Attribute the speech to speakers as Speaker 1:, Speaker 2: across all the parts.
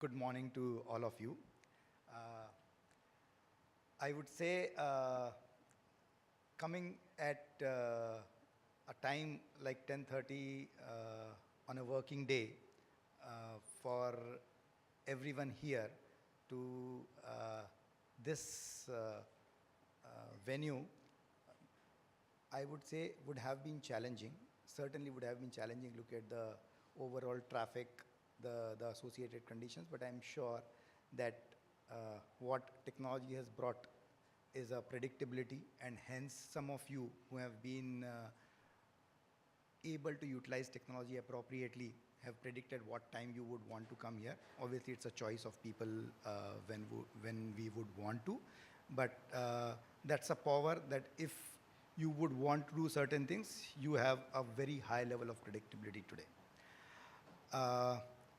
Speaker 1: Good morning to all of you. Uh, I would say coming at a time like 10:30 on a working day for everyone here to this venue, I would say would have been challenging. Certainly would have been challenging. Look at the overall traffic, the associated conditions, but I'm sure that what technology has brought is a predictability, and hence some of you who have been able to utilize technology appropriately have predicted what time you would want to come here. Obviously, it's a choice of people when we would want to, but that's a power that if you would want to do certain things, you have a very high level of predictability today.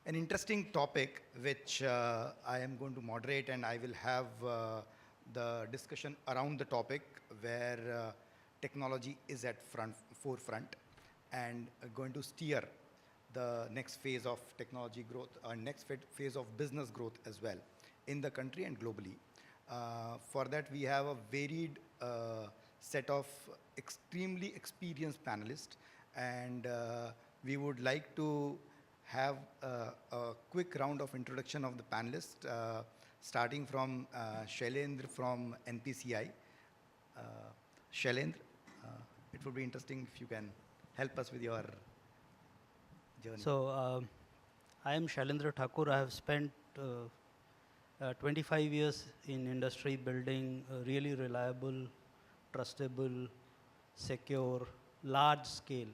Speaker 1: An interesting topic which I am going to moderate, and I will have the discussion around the topic where technology is at forefront and going to steer the next phase of technology growth, next phase of business growth as well in the country and globally. For that, we have a varied set of extremely experienced panelists, and we would like to have a quick round of introduction of the panelists, starting from Shailendra from NPCI. Shailendra, it would be interesting if you can help us with your journey.
Speaker 2: So, I am Shailendra Thakur. I have spent 25 years in industry building really reliable, trustable, secure, large scale.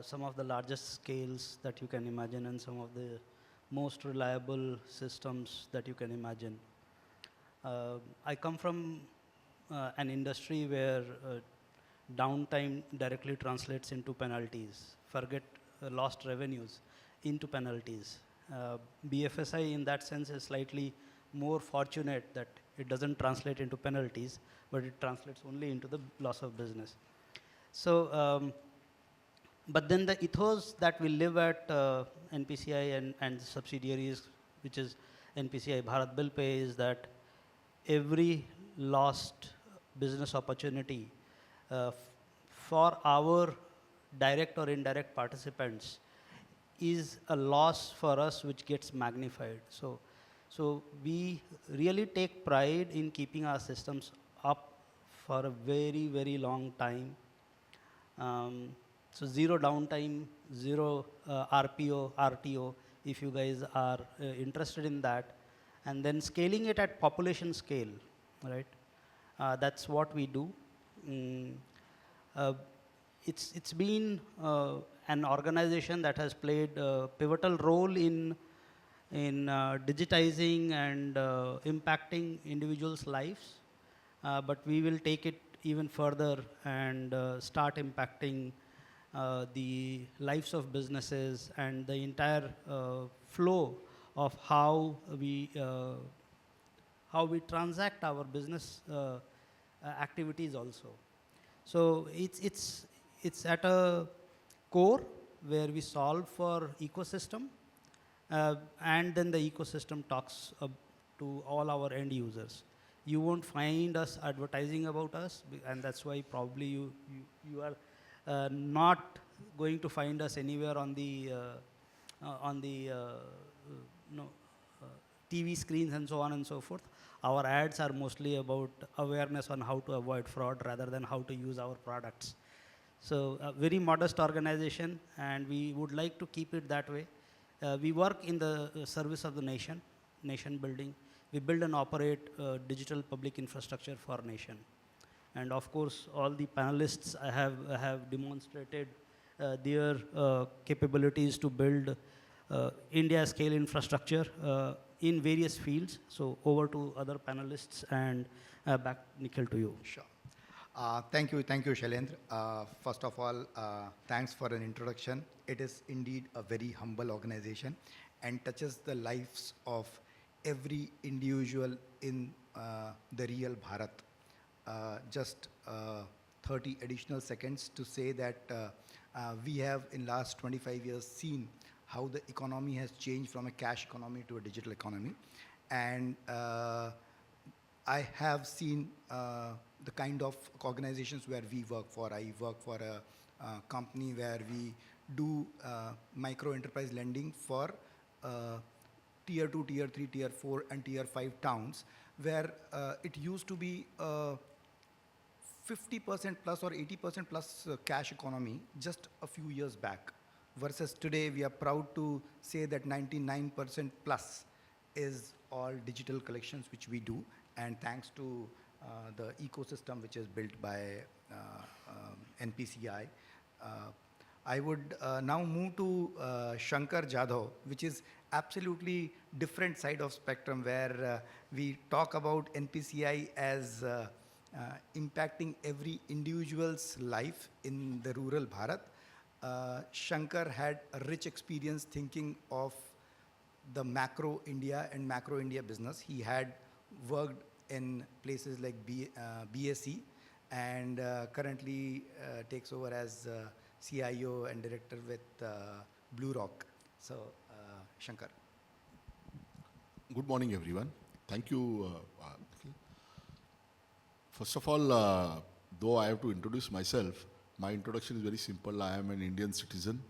Speaker 2: Some of the largest scales that you can imagine and some of the most reliable systems that you can imagine. I come from an industry where downtime directly translates into penalties. Forget lost revenues into penalties. BFSI in that sense is slightly more fortunate that it doesn't translate into penalties, but it translates only into the loss of business. So, but then the ethos that we live at NPCI and subsidiaries, which is NPCI Bharat BillPay, is that every lost business opportunity for our direct or indirect participants is a loss for us which gets magnified. So we really take pride in keeping our systems up for a very, very long time. So zero downtime, zero RPO, RTO, if you guys are interested in that. And then scaling it at population scale, right? That's what we do. It's been an organization that has played a pivotal role in digitizing and impacting individuals' lives. But we will take it even further and start impacting the lives of businesses and the entire flow of how we transact our business activities also. So it's at a core where we solve for ecosystem, and then the ecosystem talks to all our end users. You won't find us advertising about us, and that's why probably you are not going to find us anywhere on the TV screens and so on and so forth. Our ads are mostly about awareness on how to avoid fraud rather than how to use our products. So a very modest organization, and we would like to keep it that way. We work in the service of the nation building. We build and operate digital public infrastructure for nation. And of course, all the panelists have demonstrated their capabilities to build India scale infrastructure in various fields. So over to other panelists, and back, Nikhil, to you.
Speaker 1: Sure. Thank you, Shailendra. First of all, thanks for an introduction. It is indeed a very humble organization and touches the lives of every individual in the real Bharat. Just 30 additional seconds to say that we have in last 25 years seen how the economy has changed from a cash economy to a digital economy. And I have seen the kind of organizations where we work for. I work for a company where we do micro enterprise lending for tier 2, tier 3, tier 4 and tier 5 towns, where it used to be 50% plus or 80% plus cash economy just a few years back, versus today we are proud to say that 99% plus is all digital collections which we do, and thanks to the ecosystem which is built by NPCI. I would now move to Shankar Jadhav, which is absolutely different side of spectrum, where we talk about NPCI as impacting every individual's life in the rural Bharat. Shankar had a rich experience thinking of the macro India and macro India business. He had worked in places like BSc, and currently takes over as CIO and director with Bluerock. So, Shankar.
Speaker 3: Good morning, everyone. Thank you. First of all, though I have to introduce myself, my introduction is very simple. I am an Indian citizen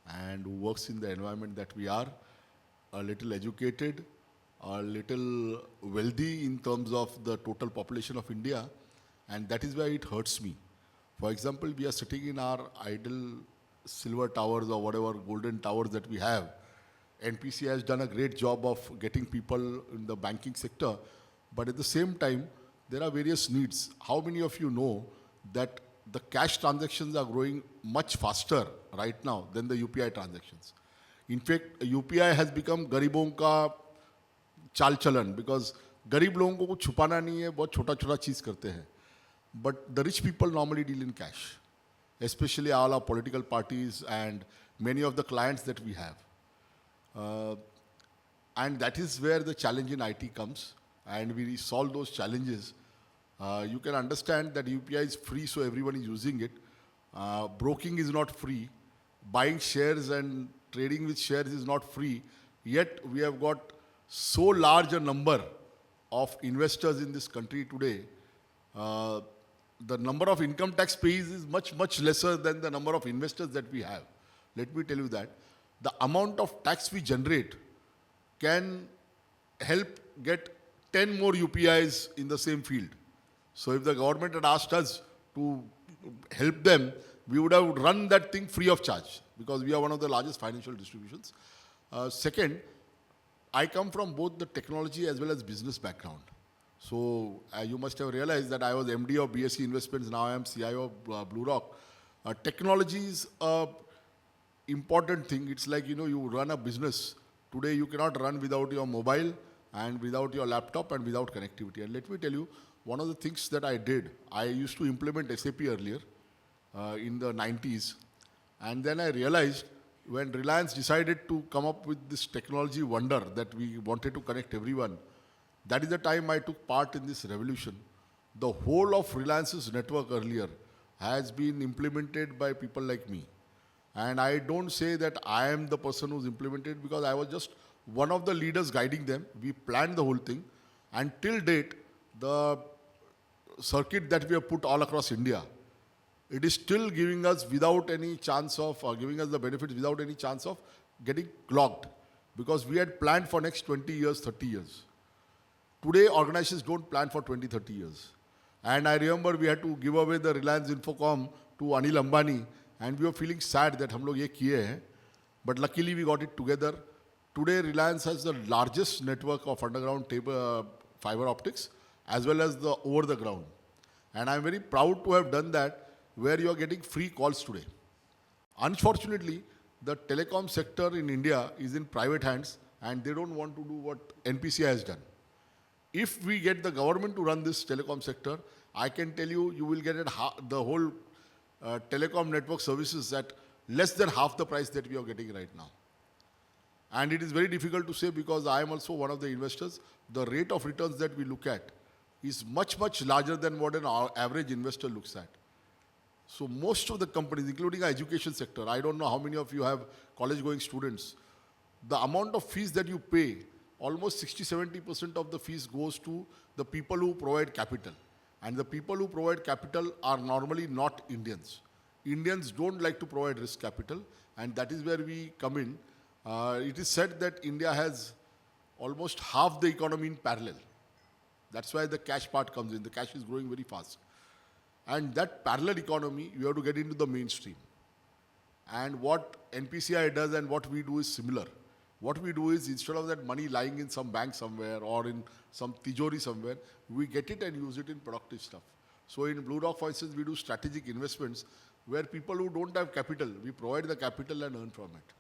Speaker 3: and who works in the environment that we are, a little educated, a little wealthy in terms of the total population of India, and that is why it hurts me. For example, we are sitting in our idle silver towers or whatever golden towers that we have. NPCI has done a great job of getting people in the banking sector, but at the same time, there are various needs. How many of you know that the cash transactions are growing much faster right now than the UPI transactions? In fact, UPI has become गरीबों का चाल चलन, because गरीब लोगों को कुछ छुपाना नहीं है, बहुत छोटा छोटा चीज़ करते हैं. But the rich people normally deal in cash, especially all our political parties and many of the clients that we have. And that is where the challenge in IT comes, and we solve those challenges. You can understand that UPI is free, so everyone is using it. Broking is not free. Buying shares and trading with shares is not free. Yet we have got so large a number of investors in this country today. The number of income tax payers is much, much lesser than the number of investors that we have. Let me tell you that. The amount of tax we generate can help get 10 more UPIs in the same field. So if the government had asked us to help them, we would have run that thing free of charge, because we are one of the largest financial distributions. Second, I come from both the technology as well as business background. So you must have realized that I was MD of BSc Investments, now I am CIO of Bluerock. Technology is an important thing. It's like, you run a business. Today you cannot run without your mobile and without your laptop and without connectivity. And let me tell you, one of the things that I did, I used to implement SAP earlier in the 90s. And then I realized when Reliance decided to come up with this technology wonder that we wanted to connect everyone, that is the time I took part in this revolution. The whole of Reliance's network earlier has been implemented by people like me. And I don't say that I am the person who's implemented, because I was just one of the leaders guiding them. We planned the whole thing. And till date, the circuit that we have put all across India, it is still giving us without any chance of, giving us the benefits without any chance of getting clogged. Because we had planned for next 20 years, 30 years. Today, organizations don't plan for 20, 30 years. And I remember we had to give away the Reliance Infocom to Anil Ambani, and we were feeling sad that hum log ye kiye hain. But luckily we got it together. Today, Reliance has the largest network of underground fiber optics, as well as the over the ground. And I'm very proud to have done that, where you are getting free calls today. Unfortunately, the telecom sector in India is in private hands, and they don't want to do what NPCI has done. If we get the government to run this telecom sector, I can tell you, you will get the whole telecom network services at less than half the price that we are getting right now. And it is very difficult to say, because I am also one of the investors. The rate of returns that we look at is much, much larger than what an average investor looks at. So most of the companies, including our education sector, I don't know how many of you have college-going students the amount of fees that you pay, almost 60-70% of the fees goes to the people who provide capital. And the people who provide capital are normally not Indians. Indians don't like to provide risk capital, and that is where we come in. It is said that India has almost half the economy in parallel. That's why the cash part comes in. The cash is growing very fast. And that parallel economy, you have to get into the mainstream. And what NPCI does and what we do is similar. What we do is, instead of that money lying in some bank somewhere or in some tijori somewhere, we get it and use it in productive stuff. So in Bluerock, for instance, we do strategic investments where people who don't have capital, we provide the capital and earn from it.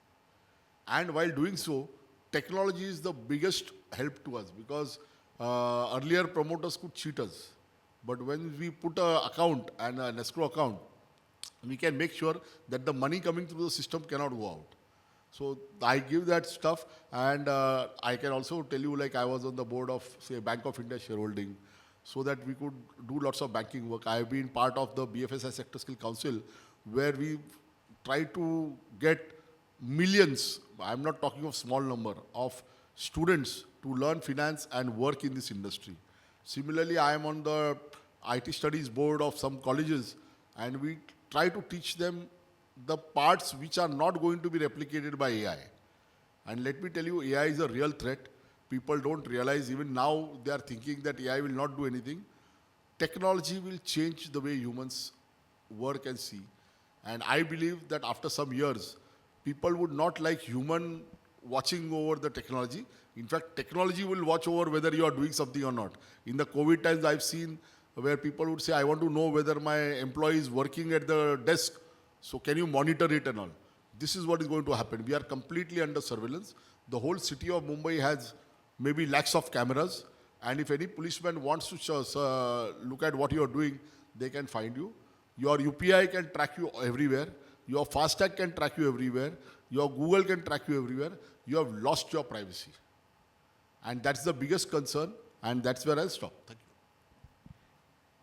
Speaker 3: And while doing so, technology is the biggest help to us, because earlier promoters could cheat us. But when we put an account and an escrow account, we can make sure that the money coming through the system cannot go out. So I give that stuff, and I can also tell you, like, I was on the board of, say, Bank of India shareholding, so that we could do lots of banking work. I have been part of the BFSI Sector Skill Council, where we try to get millions, I'm not talking of small number, of students to learn finance and work in this industry. Similarly, I am on the IT studies board of some colleges, and we try to teach them the parts which are not going to be replicated by AI. And let me tell you, AI is a real threat. People don't realize, even now they are thinking that AI will not do anything. Technology will change the way humans work and see. And I believe that after some years, people would not like human watching over the technology. In fact, technology will watch over whether you are doing something or not. In the COVID times, I've seen where people would say, I want to know whether my employee is working at the desk, so can you monitor it and all. This is what is going to happen. We are completely under surveillance. The whole city of Mumbai has maybe lakhs of cameras, and if any policeman wants to look at what you are doing, they can find you. Your UPI can track you everywhere. Your FASTag can track you everywhere. Your Google can track you everywhere. You have lost your privacy. And that's the biggest concern, and that's where I'll stop.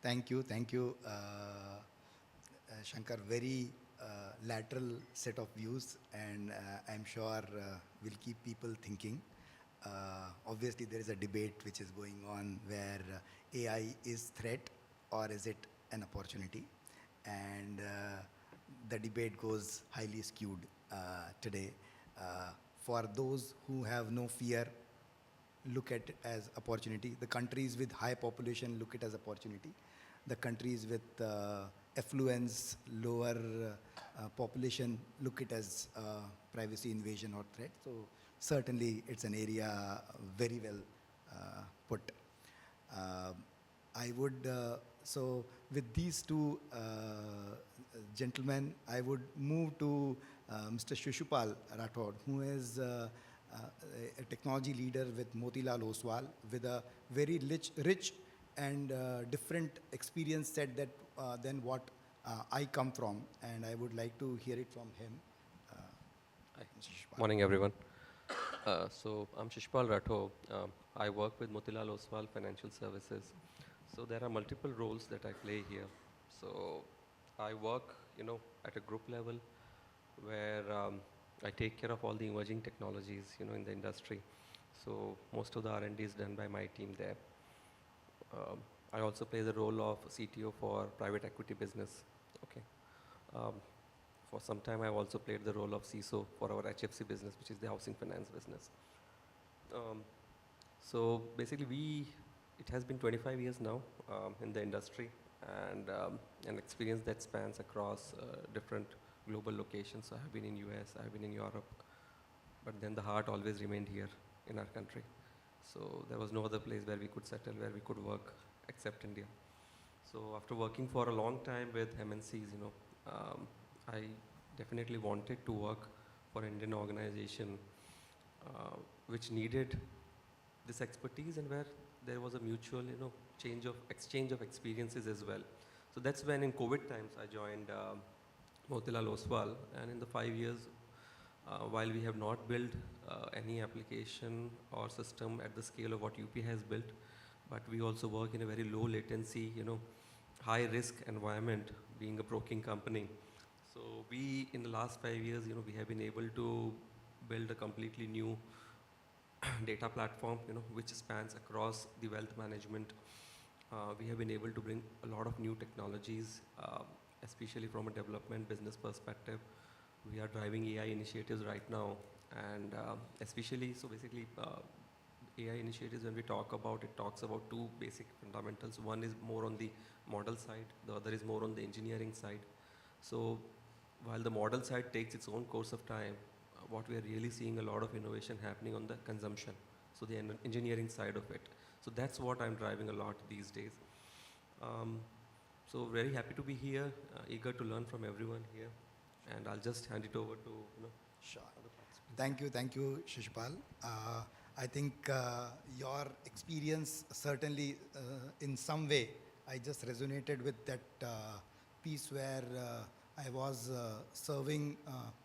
Speaker 3: Thank you.
Speaker 1: Thank you, Shankar. Very lateral set of views, and I'm sure will keep people thinking. Obviously, there is a debate which is going on where AI is threat or is it an opportunity, and the debate goes highly skewed today. For those who have no fear, look at it as opportunity. The countries with high population look at it as opportunity. The countries with affluence, lower population, look at it as privacy invasion or threat. So certainly it's an area very well put. I would, so with these two gentlemen, I would move to Mr. Shishupal Rathore, who is a technology leader with Motilal Oswal, with a very rich and different experience set that than what I come from, and I would like to hear it from him.
Speaker 4: Hi. Morning, everyone. So I'm Shishupal Rathore. I work with Motilal Oswal Financial Services. So there are multiple roles that I play here. So I work, at a group level where I take care of all the emerging technologies, in the industry. So most of the R&D is done by my team there. I also play the role of CTO for private equity business. Okay. For some time, I've also played the role of CISO for our HFC business, which is the housing finance business. So basically, it has been 25 years now in the industry, and an experience that spans across different global locations. So I have been in US, I have been in Europe, but then the heart always remained here in our country. So there was no other place where we could settle, where we could work, except India. So after working for a long time with MNCs, I definitely wanted to work for an Indian organization which needed this expertise and where there was a mutual, exchange of experiences as well. So that's when in COVID times I joined Motilal Oswal, and in the 5 years, while we have not built any application or system at the scale of what UP has built, but we also work in a very low latency, high risk environment, being a broking company. So we, in the last 5 years, we have been able to build a completely new data platform, which spans across the wealth management. We have been able to bring a lot of new technologies, especially from a development business perspective. We are driving AI initiatives right now, and especially, so basically, AI initiatives, when we talk about it, talks about two basic fundamentals. One is more on the model side, the other is more on the engineering side. So while the model side takes its own course of time, what we are really seeing a lot of innovation happening on the consumption, so the engineering side of it. So that's what I'm driving a lot these days. So very happy to be here, eager to learn from everyone here, and I'll just hand it over to
Speaker 1: Sure.
Speaker 4: other participants.
Speaker 1: Thank you, Shishupal. I think your experience certainly, in some way, I just resonated with that piece where I was serving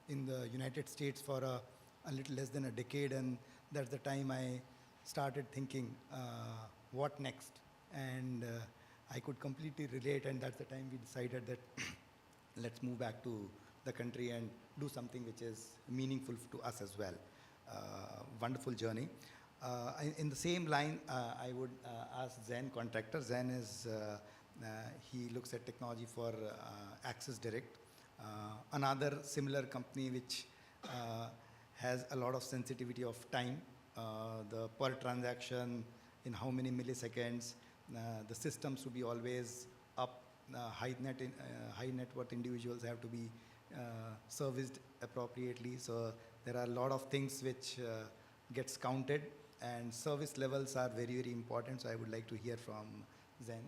Speaker 1: in the United States for a little less than a decade, and that's the time I started thinking, what next? And I could completely relate, and that's the time we decided that let's move back to the country and do something which is meaningful to us as well. Wonderful journey. In the same line, I would ask Zain, Contractor. Zain is, he looks at technology for Access Direct, another similar company which has a lot of sensitivity of time, the per transaction in how many milliseconds, the systems to be always up, high net worth individuals have to be serviced appropriately. So there are a lot of things which gets counted, and service levels are very, very important. So I would like to hear from Zain.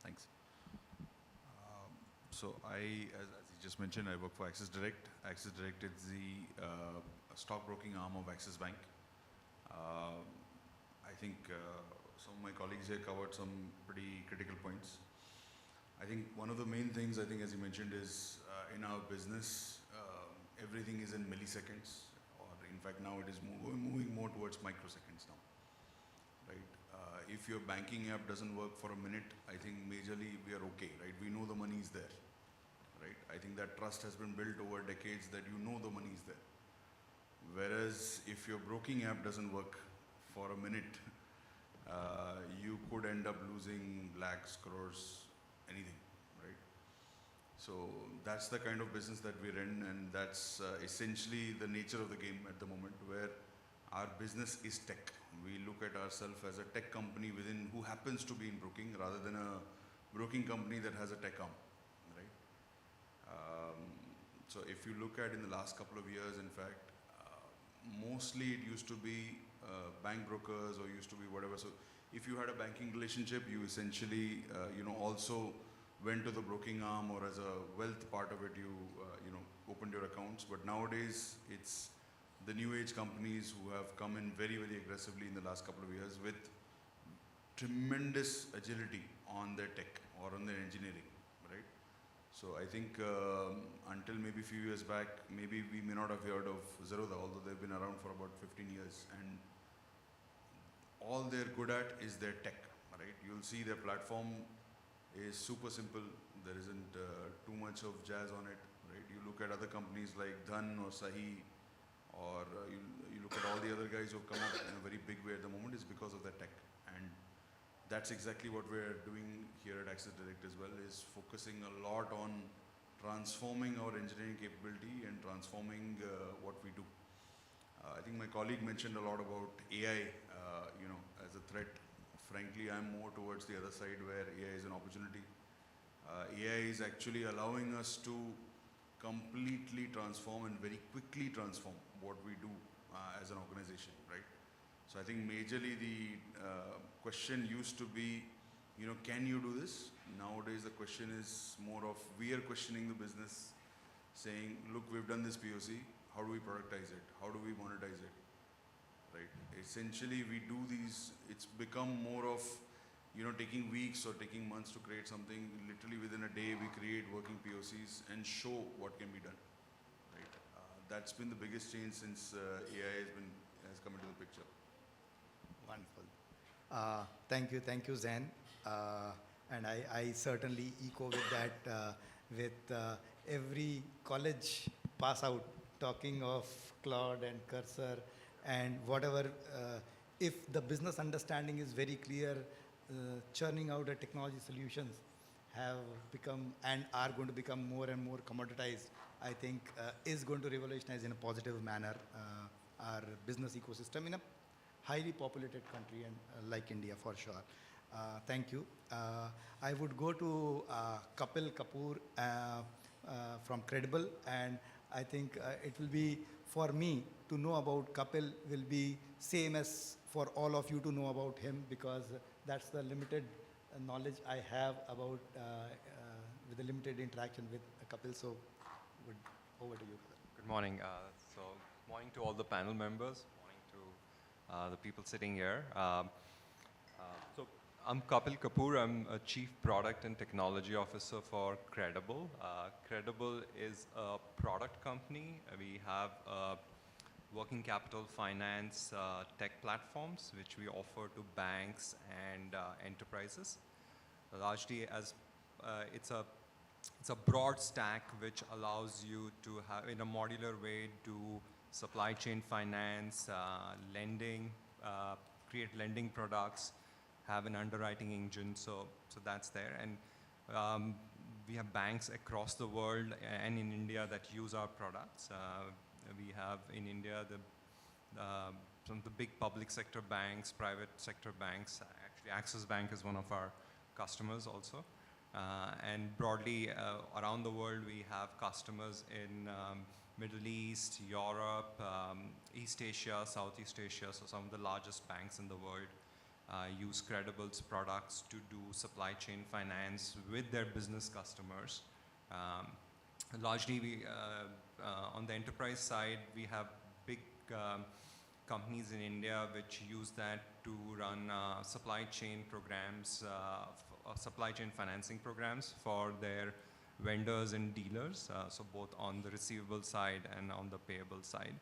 Speaker 5: Thanks. So as you just mentioned, I work for Access Direct. Access Direct is the stockbroking arm of Axis Bank. I think some of my colleagues here covered some pretty critical points. I think one of the main things, I think, as you mentioned, is in our business, everything is in milliseconds, or in fact now it is moving more towards microseconds now, right? If your banking app doesn't work for a minute, I think majorly we are okay, right? We know the money is there, right? I think that trust has been built over decades that you know the money is there. Whereas if your broking app doesn't work for a minute, you could end up losing lakhs, crores, anything, right? So that's the kind of business that we're in, and that's essentially the nature of the game at the moment, where our business is tech. We look at ourselves as a tech company within who happens to be in broking, rather than a broking company that has a tech arm, right? So if you look at in the last couple of years, in fact, mostly it used to be bank brokers, or used to be whatever. So if you had a banking relationship, you essentially, also went to the broking arm, or as a wealth part of it, you opened your accounts. But nowadays, it's the new age companies who have come in very, very aggressively in the last couple of years with tremendous agility on their tech or on their engineering, right? So I think until maybe a few years back, maybe we may not have heard of Zerodha, although they've been around for about 15 years. And all they're good at is their tech, right? You'll see their platform is super simple. There isn't too much of jazz on it, right? You look at other companies like Dhan or Sahi, or you look at all the other guys who have come up in a very big way at the moment, is because of their tech. And that's exactly what we're doing here at Access Direct as well, is focusing a lot on transforming our engineering capability and transforming what we do. I think my colleague mentioned a lot about AI, as a threat. Frankly, I'm more towards the other side, where AI is an opportunity. AI is actually allowing us to completely transform and very quickly transform what we do as an organization, right? So I think majorly the question used to be, can you do this? Nowadays the question is more of, we are questioning the business, saying, look, we've done this POC, how do we productize it? How do we monetize it? Right? Essentially we do these, it's become more of, taking weeks or taking months to create something. Literally within a day we create working POCs and show what can be done, right? That's been the biggest change since AI has come into the picture.
Speaker 1: Wonderful. Thank you, Zain. And I certainly echo with that. With every college pass out, talking of Claude and Cursor and whatever, if the business understanding is very clear, churning out a technology solutions have become and are going to become more and more commoditized, I think is going to revolutionize in a positive manner our business ecosystem in a highly populated country and like India for sure. Thank you. I would go to Kapil Kapoor from CredAble, and I think it will be for me to know about Kapil will be same as for all of you to know about him, because that's the limited knowledge I have about with the limited interaction with Kapil. So, over to you.
Speaker 6: Good morning. Morning to all the panel members. Morning to the people sitting here. I'm Kapil Kapoor. I'm a Chief Product and Technology Officer for CredAble. CredAble is a product company. We have working capital finance tech platforms, which we offer to banks and enterprises. Largely, as it's a broad stack which allows you to have, in a modular way, do supply chain finance, lending, create lending products, have an underwriting engine, so that's there. And we have banks across the world and in India that use our products. We have in India some of the big public sector banks, private sector banks. Actually, Axis Bank is one of our customers also. And broadly around the world, we have customers in Middle East, Europe, East Asia, Southeast Asia. So some of the largest banks in the world use CredAble's products to do supply chain finance with their business customers. Largely, we, on the enterprise side, we have big companies in India which use that to run supply chain programs, supply chain financing programs for their vendors and dealers, so both on the receivable side and on the payable side.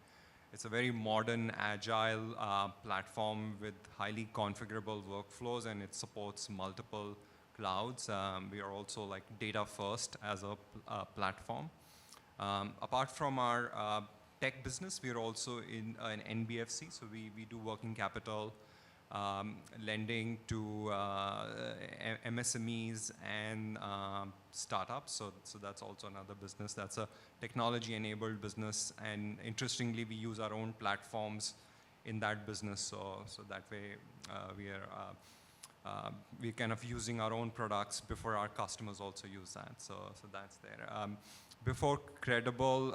Speaker 6: It's a very modern, agile platform with highly configurable workflows, and it supports multiple clouds. We are also like data first as a platform. Apart from our tech business, we are also in an NBFC, so we do working capital lending to MSMEs and startups. So that's also another business. That's a technology-enabled business, and interestingly, we use our own platforms in that business. So that way, we're kind of using our own products before our customers also use that. So that's there. Before CredAble,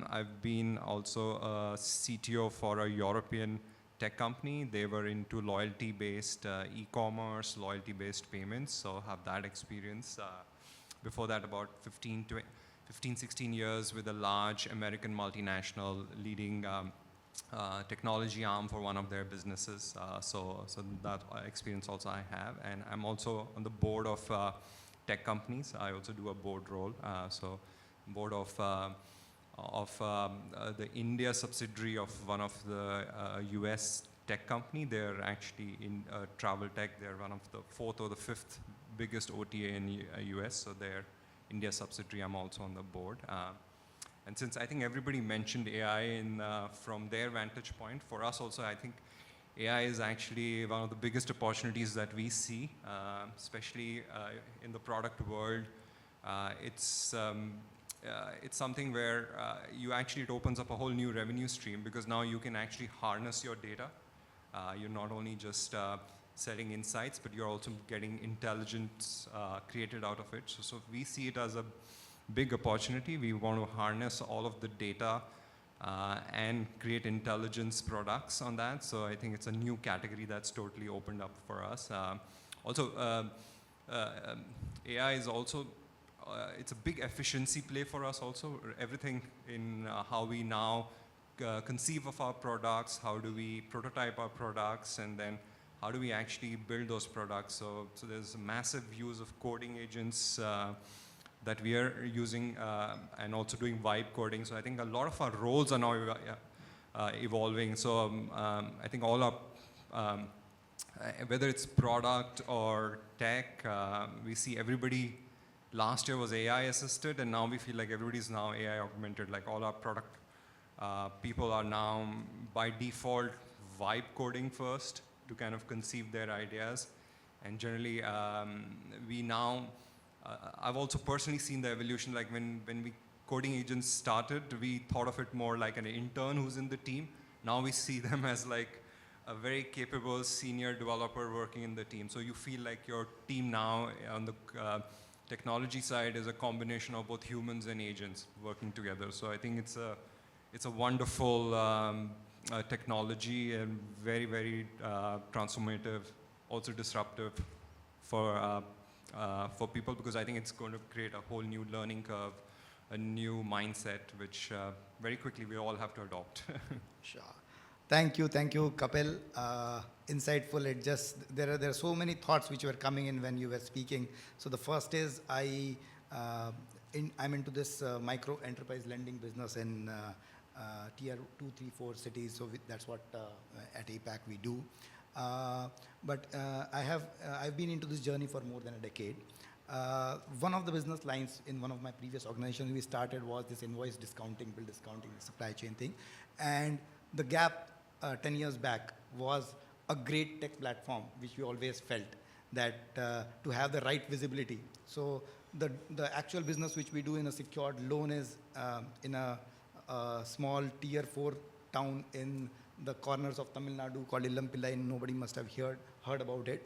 Speaker 6: I've been also a CTO for a European tech company. They were into loyalty-based e-commerce, loyalty-based payments, so have that experience. Before that, about 15, 16 years with a large American multinational leading technology arm for one of their businesses. So that experience also I have. And I'm also on the board of tech companies. I also do a board role. So board of the India subsidiary of one of the US tech company. They're actually in travel tech. They're one of the 4th or the 5th biggest OTA in US. So they're India subsidiary. I'm also on the board. And since I think everybody mentioned AI from their vantage point, for us also, I think AI is actually one of the biggest opportunities that we see, especially in the product world. It's something where it opens up a whole new revenue stream, because now you can actually harness your data. You're not only just selling insights, but you're also getting intelligence created out of it. So we see it as a big opportunity. We want to harness all of the data and create intelligence products on that. So I think it's a new category that's totally opened up for us. Also, AI is also, it's a big efficiency play for us also. Everything in how we now conceive of our products, how do we prototype our products, and then how do we actually build those products. So there's a massive use of coding agents that we are using, and also doing vibe coding. So I think a lot of our roles are now evolving. So I think all our, whether it's product or tech, we see everybody, last year was AI assisted, and now we feel like everybody's now AI augmented. Like all our product People are now, by default, vibe coding first to kind of conceive their ideas. And generally, we now, I've also personally seen the evolution, like when we coding agents started, we thought of it more like an intern who's in the team. Now we see them as like a very capable senior developer working in the team. So you feel like your team now on the technology side is a combination of both humans and agents working together. So I think it's a wonderful technology and very, very transformative, also disruptive for people, because I think it's going to create a whole new learning curve, a new mindset, which very quickly we all have to adopt.
Speaker 1: Sure. Thank you, Kapil. Insightful. It just there are so many thoughts which were coming in when you were speaking. So the first is I'm into this micro enterprise lending business in tier 2, 3, 4 cities. So that's what at APAC we do. But I've been into this journey for more than a decade. One of the business lines in one of my previous organizations we started was this invoice discounting, bill discounting, supply chain thing. And the gap 10 years back was a great tech platform, which we always felt that to have the right visibility. So the actual business which we do in a secured loan is in a small tier 4 town in the corners of Tamil Nadu called Illampillai, and nobody must have heard about it,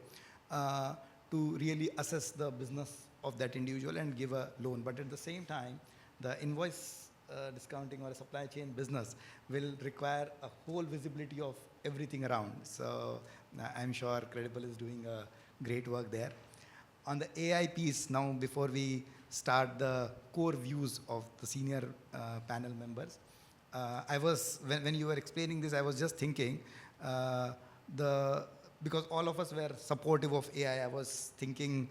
Speaker 1: to really assess the business of that individual and give a loan. But at the same time, the invoice discounting or a supply chain business will require a whole visibility of everything around. So I'm sure CredAble is doing a great work there. On the AI piece, now before we start the core views of the senior panel members, when you were explaining this, I was just thinking, because all of us were supportive of AI, I was thinking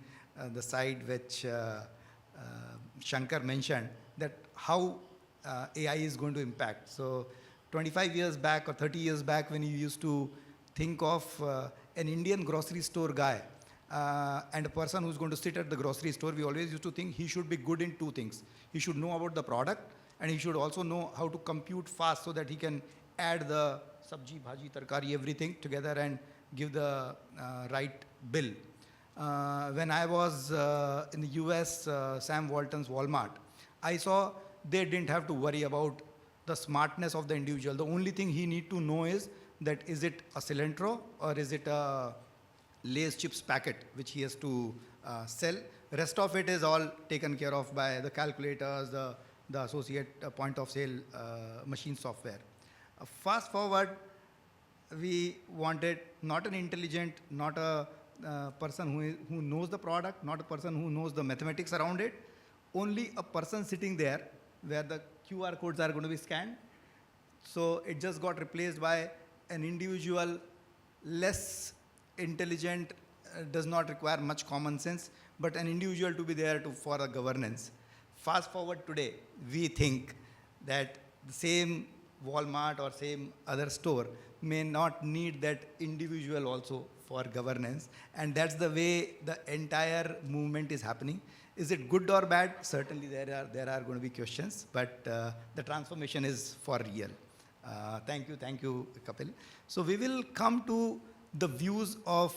Speaker 1: the side which Shankar mentioned, that how AI is going to impact. So 25 years back or 30 years back, when you used to think of an Indian grocery store guy and a person who's going to sit at the grocery store, we always used to think he should be good in 2 things. He should know about the product, and he should also know how to compute fast so that he can add the sabji, bhaji, tarkari, everything together and give the right bill. When I was in the US, Sam Walton's Walmart, I saw they didn't have to worry about the smartness of the individual. The only thing he need to know is that is it a cilantro or is it a Lay's chips packet which he has to sell. Rest of it is all taken care of by the calculators, the associate point of sale machine software. Fast forward, we wanted not an intelligent, not a person who knows the product, not a person who knows the mathematics around it, only a person sitting there where the QR codes are going to be scanned. So it just got replaced by an individual, less intelligent, does not require much common sense, but an individual to be there for a governance. Fast forward today, we think that the same Walmart or same other store may not need that individual also for governance, and that's the way the entire movement is happening. Is it good or bad? Certainly there are going to be questions, but the transformation is for real. Thank you, Kapil. So we will come to the views of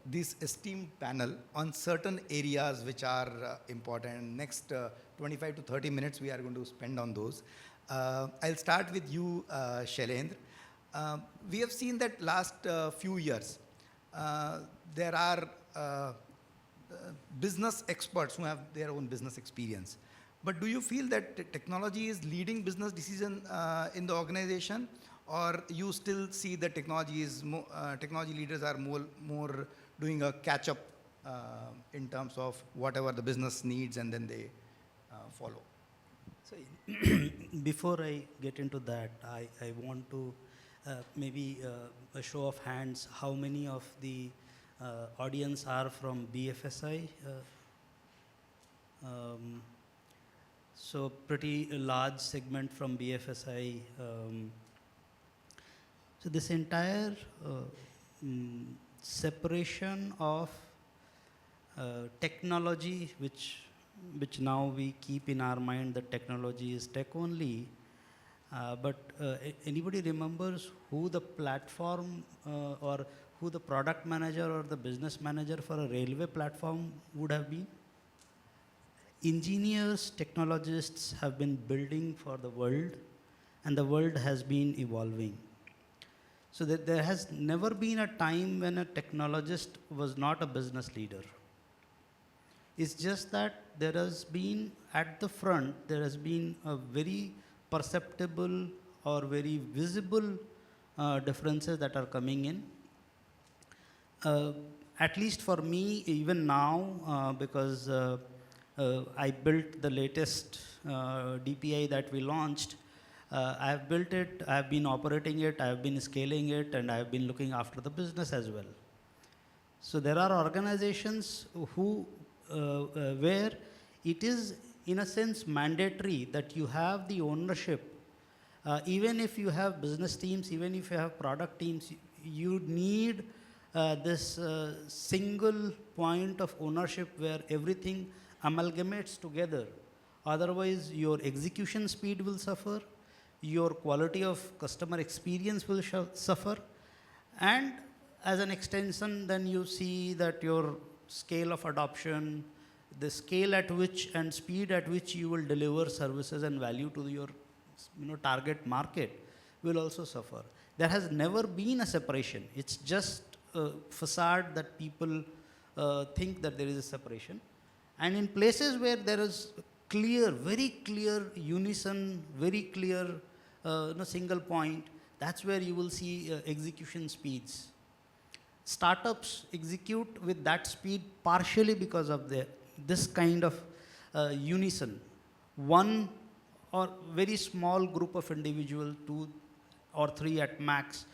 Speaker 1: this esteemed panel on certain areas which are important. Next 25 to 30 minutes we are going to spend on those. I'll start with you, Shailendra. We have seen that last few years, there are business experts who have their own business experience. But do you feel that technology is leading business decision in the organization, or you still see that technology leaders are more doing a catch-up in terms of whatever the business needs and then they follow?
Speaker 2: So before I get into that, I want to maybe a show of hands, how many of the audience are from BFSI? So pretty large segment from BFSI. So this entire separation of technology, which now we keep in our mind that technology is tech only, Anybody remembers who the platform or who the product manager or the business manager for a railway platform would have been? Engineers, technologists have been building for the world, and the world has been evolving. So that there has never been a time when a technologist was not a business leader. It's just that there has been, at the front, there has been a very perceptible or very visible differences that are coming in. At least for me, even now, because I built the latest DPI that we launched, I have built it, I have been operating it, I have been scaling it, and I have been looking after the business as well. So there are organizations who, where it is in a sense mandatory that you have the ownership. Even if you have business teams, even if you have product teams, you need this single point of ownership where everything amalgamates together. Otherwise, your execution speed will suffer, your quality of customer experience will suffer, and as an extension, then you see that your scale of adoption, the scale at which and speed at which you will deliver services and value to your target market will also suffer. There has never been a separation. It's just a facade that people think that there is a separation. And in places where there is clear, very clear unison, very clear single point, that's where you will see execution speeds. Startups execute with that speed partially because of this kind of unison. One or very small group of individuals, 2 or 3 at max,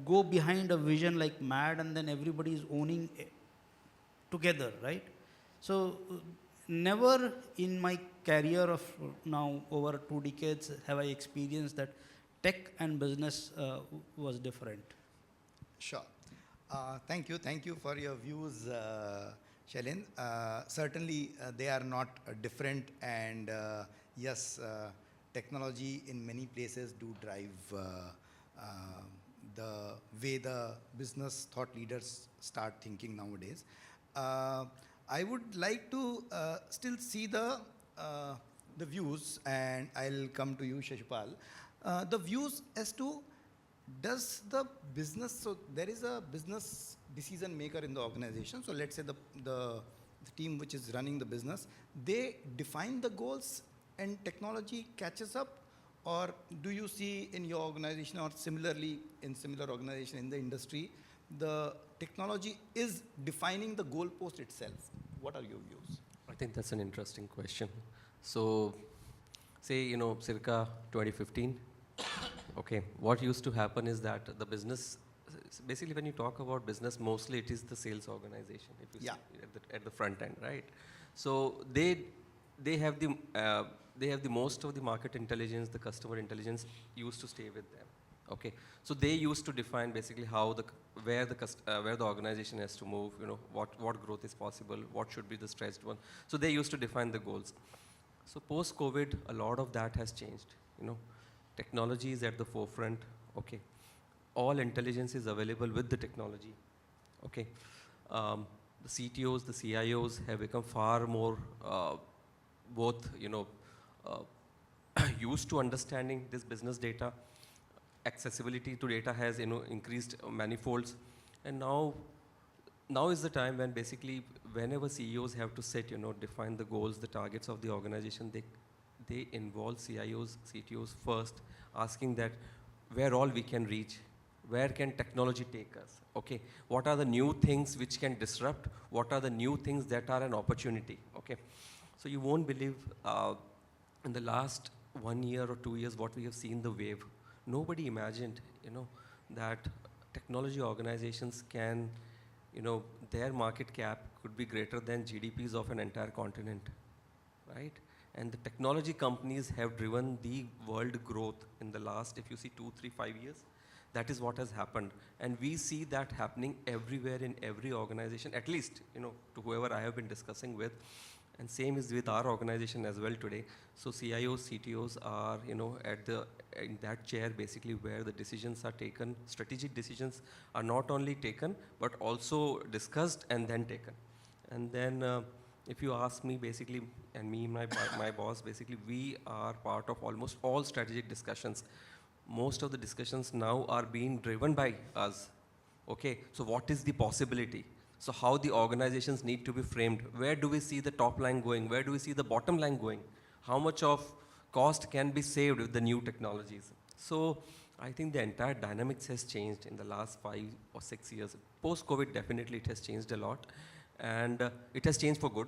Speaker 2: go behind a vision like mad, and then everybody is owning it together, right? So never in my career of now over 2 decades have I experienced that tech and business was different.
Speaker 1: Sure. Thank you for your views, Shailendra. Certainly, they are not different, and yes, technology in many places do drive the way the business thought leaders start thinking nowadays. I would like to still see the views, and I'll come to you, Shishupal. The views as to does the business, so there is a business decision maker in the organization. So let's say the team which is running the business, they define the goals and technology catches up, or do you see in your organization or similarly in similar organization in the industry, the technology is defining the goalpost itself? What are your views?
Speaker 4: I think that's an interesting question. So, say, circa 2015, okay, what used to happen is that the business, basically when you talk about business, mostly it is the sales organization, if you see at the front end, right? So they have the most of the market intelligence, the customer intelligence used to stay with them. Okay, so they used to define basically how where the organization has to move, what growth is possible, what should be the stretched one. So they used to define the goals. So post-COVID, a lot of that has changed. Technology is at the forefront. Okay, all intelligence is available with the technology. Okay, the CTOs, the CIOs have become far more both used to understanding this business data. Accessibility to data has increased manifolds, and now is the time when basically whenever CEOs have to set define the goals, the targets of the organization, they involve CIOs, CTOs first, asking that where all we can reach, where can technology take us, okay? What are the new things which can disrupt? What are the new things that are an opportunity, okay? So you won't believe in the last 1 year or 2 years what we have seen the wave. Nobody imagined, that technology organizations can, their market cap could be greater than GDPs of an entire continent, right? And the technology companies have driven the world growth in the last, if you see 2, 3, 5 years, that is what has happened. And we see that happening everywhere in every organization, at least, to whoever I have been discussing with. And same is with our organization as well today. So CIOs, CTOs are, in that chair basically where the decisions are taken, strategic decisions are not only taken, but also discussed and then taken. And then if you ask me basically, and me, my boss, basically we are part of almost all strategic discussions. Most of the discussions now are being driven by us. Okay, so what is the possibility? So how the organizations need to be framed? Where do we see the top line going? Where do we see the bottom line going? How much of cost can be saved with the new technologies? So I think the entire dynamics has changed in the last 5 or 6 years. Post-COVID, definitely it has changed a lot. And it has changed for good.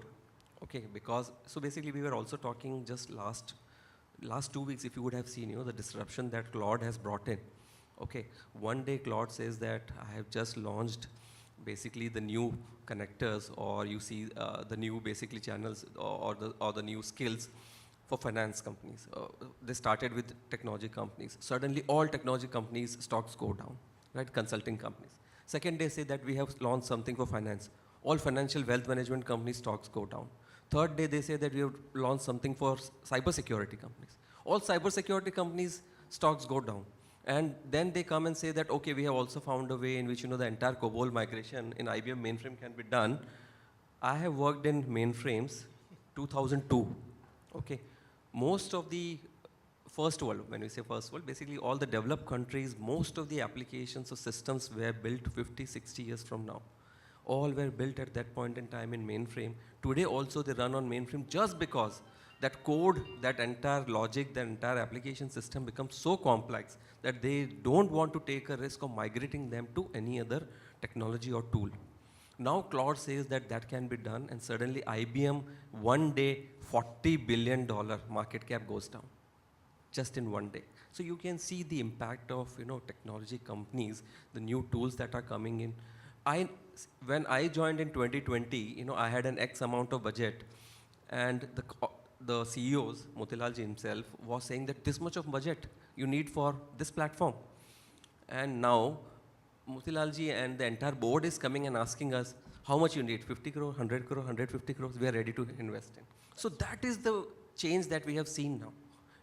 Speaker 4: Okay, because, so basically we were also talking just last 2 weeks, if you would have seen, the disruption that Claude has brought in. Okay, one day Claude says that I have just launched basically the new connectors, or you see the new basically channels or the new skills for finance companies. They started with technology companies. Suddenly all technology companies stocks go down, right? Consulting companies. Second, they say that we have launched something for finance. All financial wealth management companies stocks go down. Third day, they say that we have launched something for cybersecurity companies. All cybersecurity companies stocks go down. And then they come and say that, okay, we have also found a way in which, the entire COBOL migration in IBM mainframe can be done. I have worked in mainframes 2002. Okay. Most of the first world, when we say first world, basically all the developed countries, most of the applications or systems were built 50, 60 years from now. All were built at that point in time in mainframe. Today also they run on mainframe just because that code, that entire logic, that entire application system becomes so complex that they don't want to take a risk of migrating them to any other technology or tool. Now Claude says that that can be done, and suddenly IBM, one day, $40 billion market cap goes down, just in one day. So you can see the impact of technology companies, the new tools that are coming in. When I joined in 2020, I had an X amount of budget, and the CEOs, Motilal ji himself, was saying that this much of budget you need for this platform. And now, Motilal ji and the entire board is coming and asking us, how much you need? 50 crore, 100 crore, 150 crores, we are ready to invest in. So that is the change that we have seen now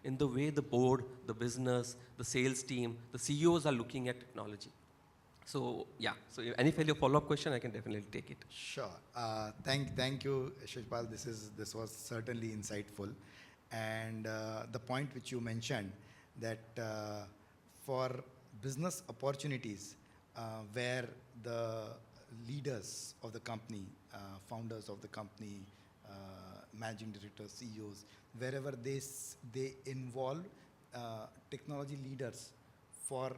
Speaker 4: in the way the board, the business, the sales team, the CEOs are looking at technology. So yeah, so if any follow-up question, I can definitely take it.
Speaker 1: Sure. Thank you, Shishupal. This was certainly insightful. And the point which you mentioned, that for business opportunities where the leaders of the company, founders of the company, managing directors, CEOs, wherever they involve technology leaders for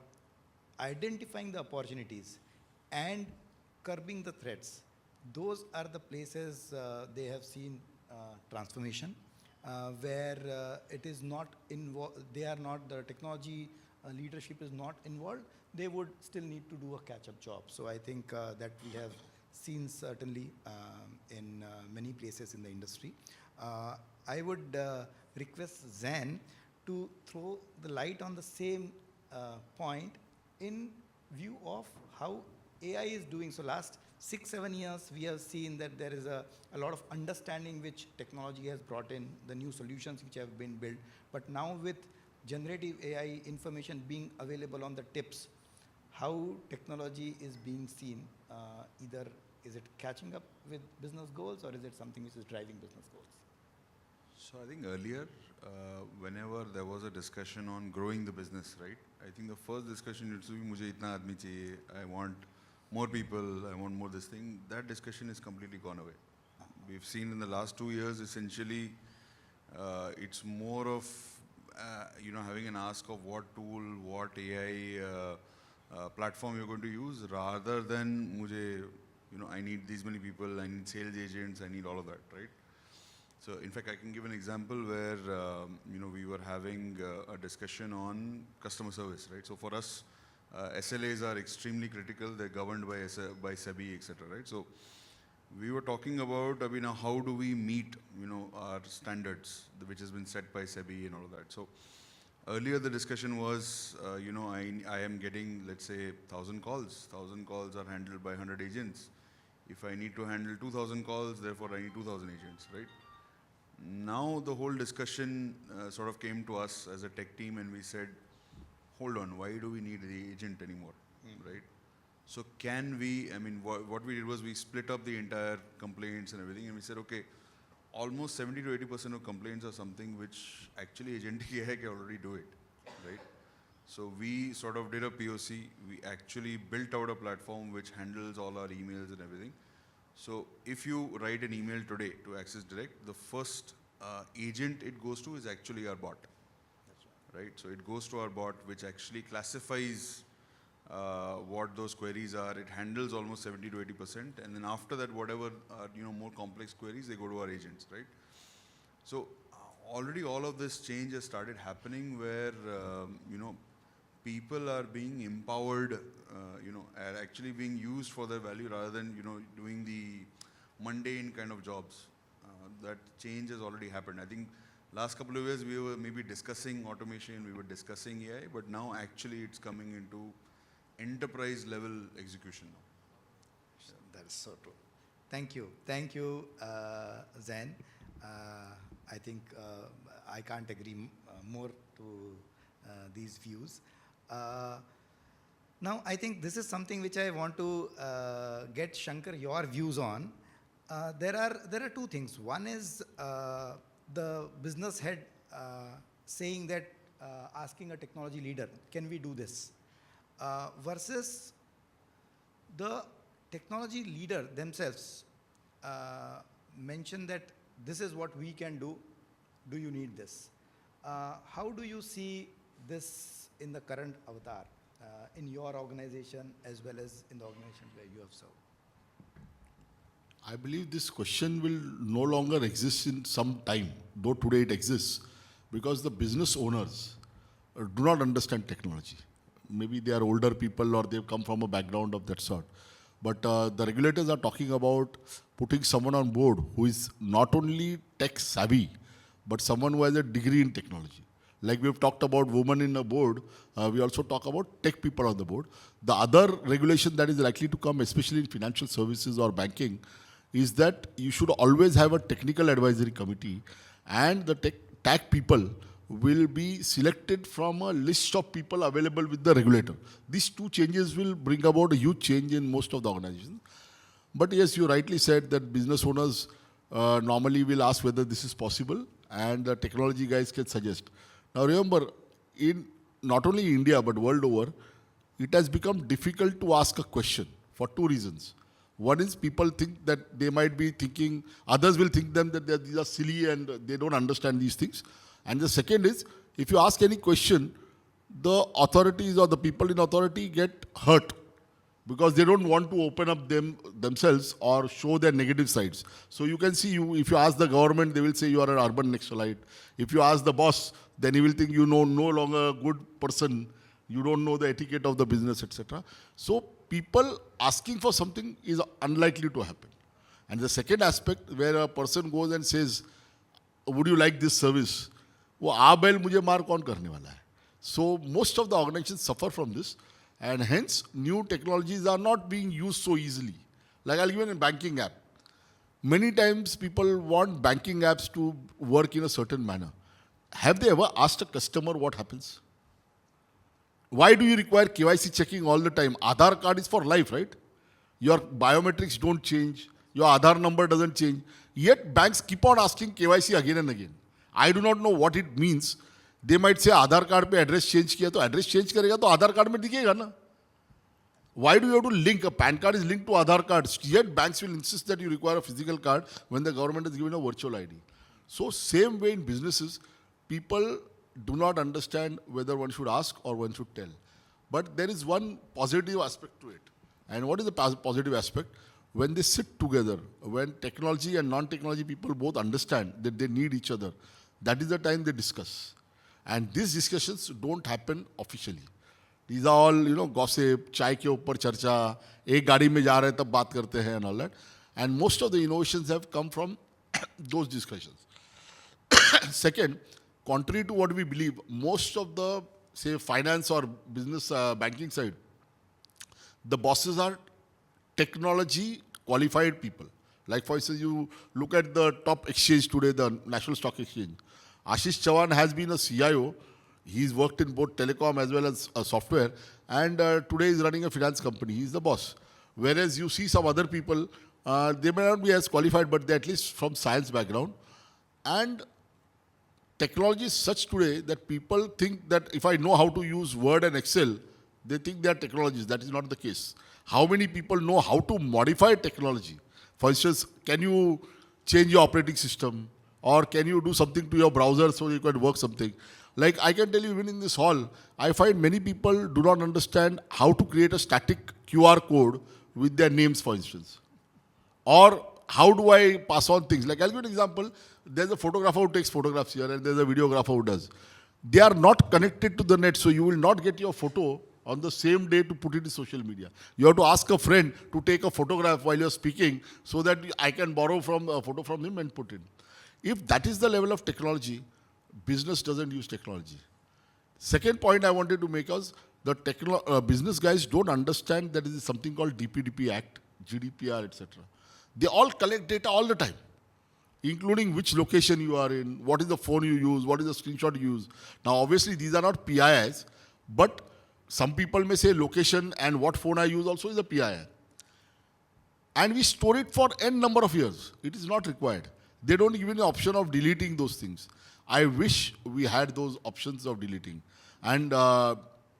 Speaker 1: identifying the opportunities and curbing the threats, those are the places they have seen transformation, where it is not involved, the technology leadership is not involved, they would still need to do a catch-up job. So I think that we have seen certainly in many places in the industry. I would request Zain to throw the light on the same point in view of how AI is doing. So last 6-7 years, we have seen that there is a lot of understanding which technology has brought in, the new solutions which have been built. But now with generative AI information being available on the tips, how technology is being seen, either is it catching up with business goals, or is it something which is driving business goals?
Speaker 5: So I think earlier, whenever there was a discussion on growing the business, right? I think the first discussion used to be, "Mujhe itna aadmi chahiye, I want more people, I want more this thing." That discussion is completely gone away. We've seen in the last 2 years, essentially, it's more of having an ask of what tool, what AI platform you're going to use, rather than mujhe, I need these many people, I need sales agents, I need all of that, right? So in fact, I can give an example where we were having a discussion on customer service, right? So for us, SLAs are extremely critical. They're governed by SEBI, etc. Right? So we were talking about now how do we meet our standards, which has been set by SEBI and all of that. So earlier the discussion was I am getting, let's say, 1,000 calls. 1,000 calls are handled by 100 agents. If I need to handle 2,000 calls, therefore I need 2,000 agents, right? Now the whole discussion sort of came to us as a tech team, and we said, hold on, why do we need the agent anymore, right? So can we, I mean, what we did was we split up the entire complaints and everything, and we said, okay, almost 70 to 80% of complaints are something which actually agent AI can already do it, right? So we sort of did a POC. We actually built out a platform which handles all our emails and everything. So if you write an email today to Access Direct, the first agent it goes to is actually our bot, right? So it goes to our bot, which actually classifies what those queries are. It handles almost 70 to 80%, and then after that, whatever are more complex queries, they go to our agents, right? So already all of this change has started happening, where people are being empowered, are actually being used for their value rather than doing the mundane kind of jobs. That change has already happened. I think last couple of years we were maybe discussing automation, we were discussing AI, but now actually it's coming into enterprise level execution now.
Speaker 1: That is so true. Thank you, Zain. I think I can't agree more to these views. Now, I think this is something which I want to get Shankar your views on. There are two things. One is the business head saying that, asking a technology leader, can we do this? Versus the technology leader themselves mention that this is what we can do. Do you need this? How do you see this in the current avatar, in your organization as well as in the organization where you have served?
Speaker 3: I believe this question will no longer exist in some time, though today it exists, because the business owners do not understand technology. Maybe they are older people or they've come from a background of that sort. But the regulators are talking about putting someone on board who is not only tech savvy, but someone who has a degree in technology. Like we've talked about women in a board, we also talk about tech people on the board. The other regulation that is likely to come, especially in financial services or banking, is that you should always have a technical advisory committee, and the tech people will be selected from a list of people available with the regulator. These two changes will bring about a huge change in most of the organizations. But yes, you rightly said that business owners normally will ask whether this is possible, and the technology guys can suggest. Now remember, in not only India but world over, it has become difficult to ask a question for two reasons. One is people think that they might be thinking, others will think them that these are silly and they don't understand these things. And the second is, if you ask any question, the authorities or the people in authority get hurt because they don't want to open up themselves or show their negative sides. So you can see, if you ask the government, they will say you are an urban Naxalite. If you ask the boss, then he will think you know no longer a good person, you don't know the etiquette of the business, etc. So people asking for something is unlikely to happen. And the second aspect, where a person goes and says, would you like this service? वो आ बैल मुझे मार कौन करने वाला है? So most of the organizations suffer from this, and hence new technologies are not being used so easily. Like I'll give you a banking app. Many times people want banking apps to work in a certain manner. Have they ever asked a customer what happens? Why do you require KYC checking all the time? Aadhaar card is for life, right? Your biometrics don't change. Your Aadhaar number doesn't change. Yet banks keep on asking KYC again and again. I do not know what it means. They might say Aadhaar card पे address change किया तो address change करेगा तो Aadhaar card में दिखेगा ना. Why do you have to link? A PAN card is linked to Aadhaar card. Yet banks will insist that you require a physical card when the government has given a virtual ID. So same way in businesses, people do not understand whether one should ask or one should tell. But there is one positive aspect to it. And what is the positive aspect? When they sit together, when technology and non-technology people both understand that they need each other, that is the time they discuss. And these discussions don't happen officially. These are all, gossip, chai ke upar charcha, ek gaadi mein ja rahe tab baat karte hain and all that. And most of the innovations have come from those discussions. Second, contrary to what we believe, most of the, say, finance or business banking side, the bosses are technology qualified people. Like for instance, you look at the top exchange today, the National Stock Exchange. Ashish Chavan has been a CIO. He's worked in both telecom as well as software, and today he's running a finance company. He's the boss. Whereas you see some other people, they may not be as qualified, but they're at least from science background. And technology is such today that people think that if I know how to use Word and Excel, they think they are technologists. That is not the case. How many people know how to modify technology? For instance, can you change your operating system? Or can you do something to your browser so you can work something? Like I can tell you, even in this hall, I find many people do not understand how to create a static QR code with their names, for instance. Or how do I pass on things? Like I'll give you an example. There's a photographer who takes photographs here and there's a videographer who does. They are not connected to the net, so you will not get your photo on the same day to put it in social media. You have to ask a friend to take a photograph while you're speaking so that I can borrow from a photo from him and put it. If that is the level of technology, business doesn't use technology. Second point I wanted to make is the business guys don't understand that there is something called DPDP Act, GDPR, etc. They all collect data all the time, including which location you are in, what is the phone you use, what is the screenshot you use. Now, obviously, these are not PIIs, but some people may say location and what phone I use also is a PII. And we store it for n number of years. It is not required. They don't give you the option of deleting those things. I wish we had those options of deleting. And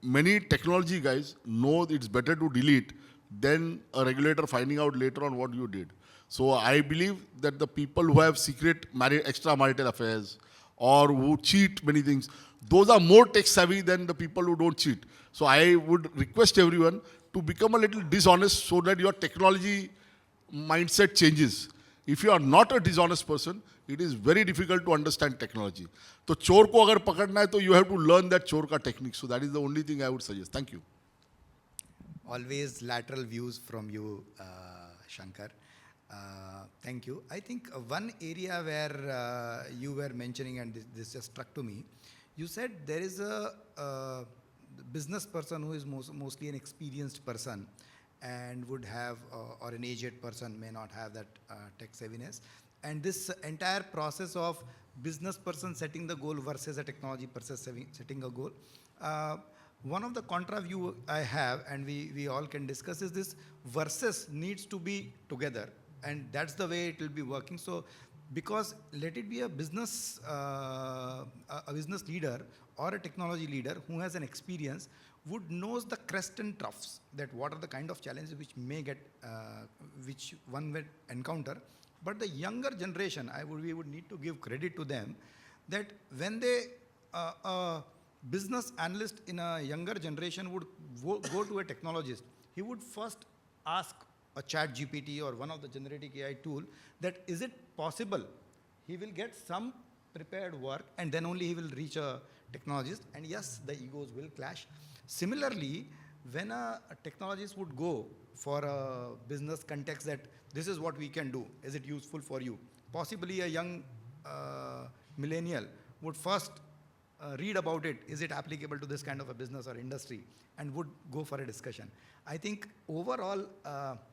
Speaker 3: many technology guys know it's better to delete than a regulator finding out later on what you did. So I believe that the people who have secret extramarital affairs or who cheat many things, those are more tech savvy than the people who don't cheat. So I would request everyone to become a little dishonest so that your technology mindset changes. If you are not a dishonest person, it is very difficult to understand technology. So chor ko agar pakadna hai, to you have to learn that chor ka technique. So that is the only thing I would suggest. Thank you.
Speaker 1: Always lateral views from you, Shankar. Thank you. I think one area where you were mentioning, and this just struck to me, you said there is a business person who is mostly an experienced person and would have, or an aged person may not have that tech savviness. And this entire process of business person setting the goal versus a technology person setting a goal. One of the contra view I have, and we all can discuss, is this versus needs to be together. And that's the way it will be working. So, because let it be a business leader or a technology leader who has an experience, would knows the crest and troughs, that what are the kind of challenges which may get, which one will encounter. But the younger generation, we would need to give credit to them, that when they, a business analyst in a younger generation would go to a technologist, he would first ask a chat GPT or one of the generative AI tool that is it possible? He will get some prepared work and then only he will reach a technologist, and yes, the egos will clash. Similarly, when a technologist would go for a business context that this is what we can do, is it useful for you? Possibly a young millennial would first read about it, is it applicable to this kind of a business or industry, and would go for a discussion. I think overall,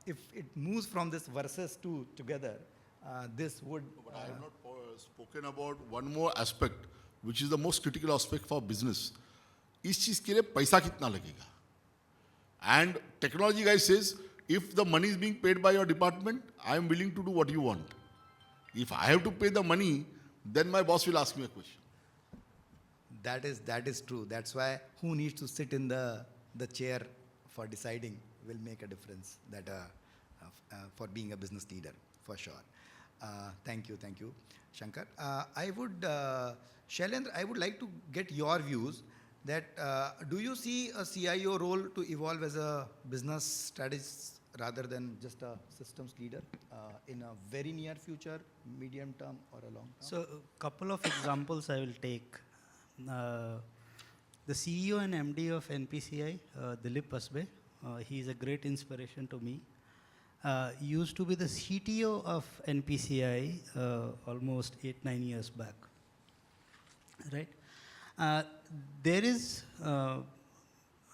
Speaker 1: if it moves from this versus to together, this would...
Speaker 3: But I have not spoken about one more aspect, which is the most critical aspect for business. इस चीज के लिए पैसा कितना लगेगा? And technology guy says, if the money is being paid by your department, I am willing to do what you want. If I have to pay the money, then my boss will ask me a question.
Speaker 1: That is true. That's why who needs to sit in the chair for deciding will make a difference, that for being a business leader, for sure. Thank you, Shankar. Shailendra, I would like to get your views that do you see a CIO role to evolve as a business strategist rather than just a systems leader in a very near future, medium term or a long term?
Speaker 2: So a couple of examples I will take. The CEO and MD of NPCI, Dilip Pasbe, he is a great inspiration to me. Used to be the CTO of NPCI almost 8-9 years back, right? There is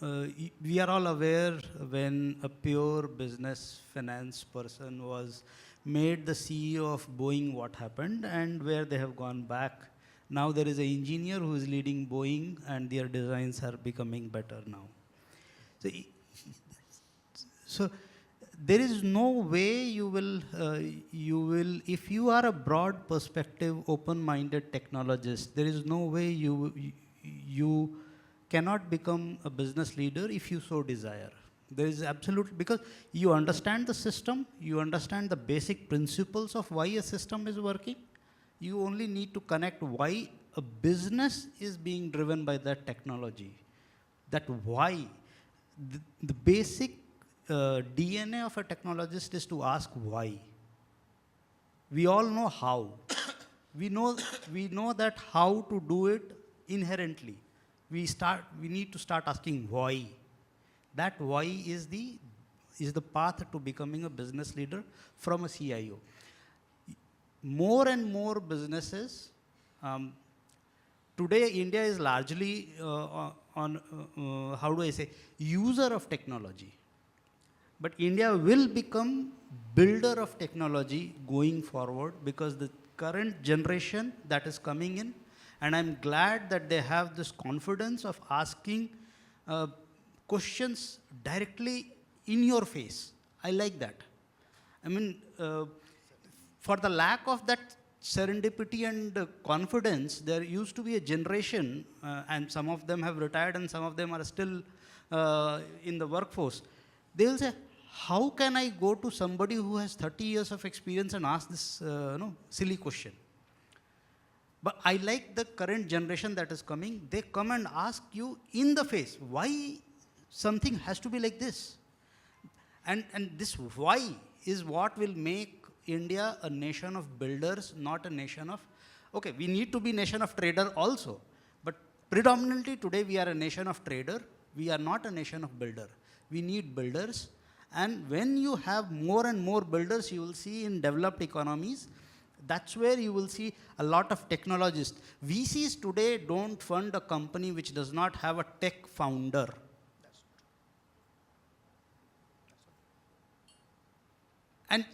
Speaker 2: we are all aware when a pure business finance person was made the CEO of Boeing, what happened, and where they have gone back. Now there is an engineer who is leading Boeing, and their designs are becoming better now. So, so there is no way you will, if you are a broad perspective, open-minded technologist, there is no way you cannot become a business leader if you so desire. There is absolutely, because you understand the system, you understand the basic principles of why a system is working. You only need to connect why a business is being driven by that technology. That why. The basic DNA of a technologist is to ask why. We all know how. we know that how to do it inherently. We need to start asking why. That why is the path to becoming a business leader from a CIO. More and more businesses, today India is largely how do I say, user of technology. But India will become builder of technology going forward, because the current generation that is coming in, and I'm glad that they have this confidence of asking questions directly in your face. I like that. I mean, for the lack of that serendipity and confidence, there used to be a generation, and some of them have retired and some of them are still in the workforce. They will say, how can I go to somebody who has 30 years of experience and ask this silly question? But I like the current generation that is coming. They come and ask you in the face, why something has to be like this? And this why is what will make India a nation of builders, not a nation of, okay, we need to be nation of trader also. But predominantly today we are a nation of trader. We are not a nation of builder. We need builders. And when you have more and more builders, you will see in developed economies, that's where you will see a lot of technologists. VCs today don't fund a company which does not have a tech founder. And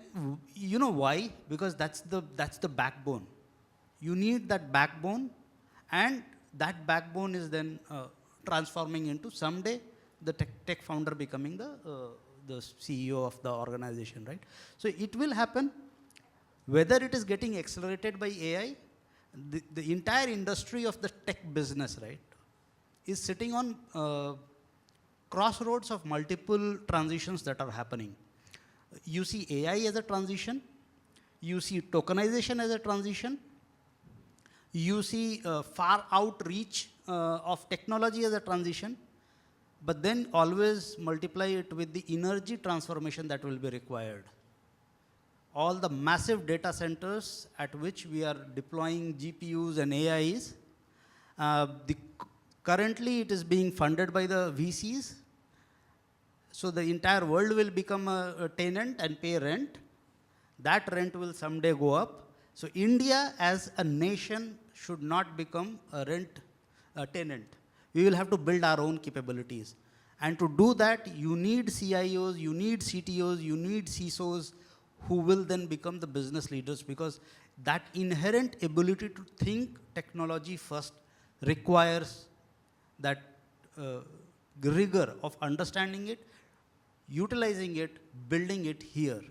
Speaker 2: you know why? Because that's the backbone. You need that backbone, and that backbone is then transforming into someday the tech founder becoming the CEO of the organization, right? So it will happen. Whether it is getting accelerated by AI, the entire industry of the tech business, right, is sitting on crossroads of multiple transitions that are happening. You see AI as a transition, you see tokenization as a transition, you see far outreach of technology as a transition, but then always multiply it with the energy transformation that will be required. All the massive data centers at which we are deploying GPUs and AIs, currently it is being funded by the VCs. So the entire world will become a tenant and pay rent. That rent will someday go up. So India as a nation should not become a tenant. We will have to build our own capabilities. And to do that, you need CIOs, you need CTOs, you need CISOs, who will then become the business leaders, because that inherent ability to think technology first requires that rigor of understanding it, utilizing it, building it here.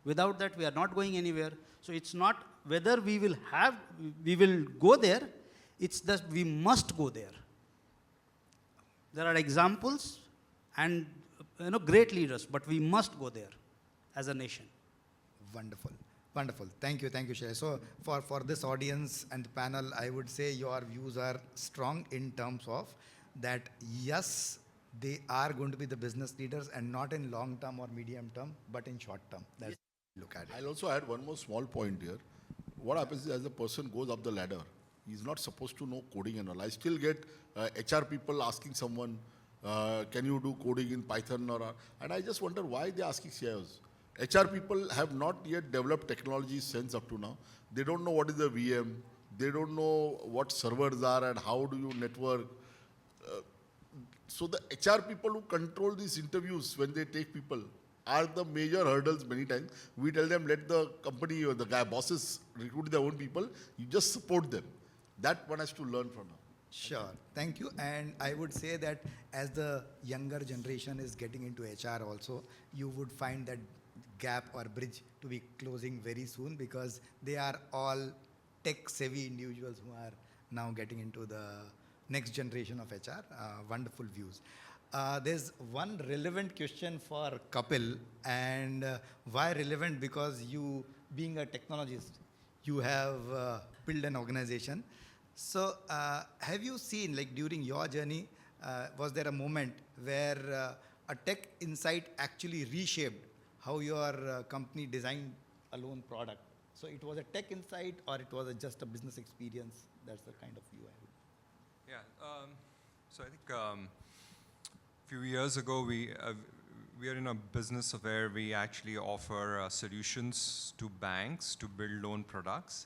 Speaker 2: Without that, we are not going anywhere. So it's not whether we will go there, it's that we must go there. There are examples and great leaders, but we must go there as a nation.
Speaker 1: Wonderful. Wonderful. Thank you, Shailendra. So for this audience and the panel, I would say your views are strong in terms of that, yes, they are going to be the business leaders, and not in long term or medium term, but in short term. That's look at it.
Speaker 3: I'll also add one more small point here. What happens is, as the person goes up the ladder, he's not supposed to know coding and all. I still get HR people asking someone, can you do coding in Python and I just wonder why they're asking CIOs. HR people have not yet developed technology sense up to now. They don't know what is a VM. They don't know what servers are and how do you network. So the HR people who control these interviews when they take people are the major hurdles many times. We tell them, let the company or the guy bosses recruit their own people. You just support them. That one has to learn from them.
Speaker 1: Sure, thank you. And I would say that as the younger generation is getting into HR also, you would find that gap or bridge to be closing very soon, because they are all tech savvy individuals who are now getting into the next generation of HR. Wonderful views. There's one relevant question for Kapil, and why relevant? Because you, being a technologist, you have built an organization. So have you seen, like during your journey, was there a moment where a tech insight actually reshaped how your company designed a loan product? So it was a tech insight, or it was just a business experience? That's the kind of view I would.
Speaker 6: Yeah. So I think few years ago, we are in a business where we actually offer solutions to banks to build loan products.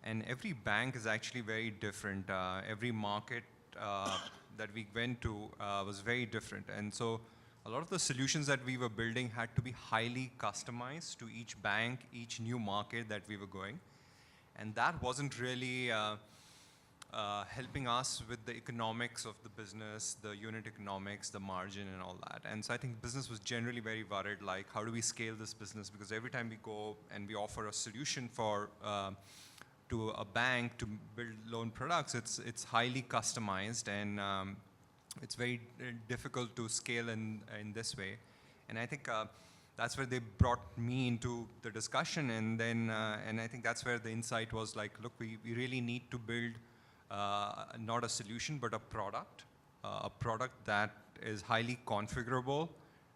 Speaker 6: And every bank is actually very different. Every market that we went to was very different. And so a lot of the solutions that we were building had to be highly customized to each bank, each new market that we were going. And that wasn't really helping us with the economics of the business, the unit economics, the margin and all that. And so I think business was generally very worried, like, how do we scale this business? Because every time we go and we offer a solution for to a bank to build loan products, it's highly customized, and it's very difficult to scale in this way. And I think that's where they brought me into the discussion, and then and I think that's where the insight was like, look, we really need to build not a solution but a product that is highly configurable,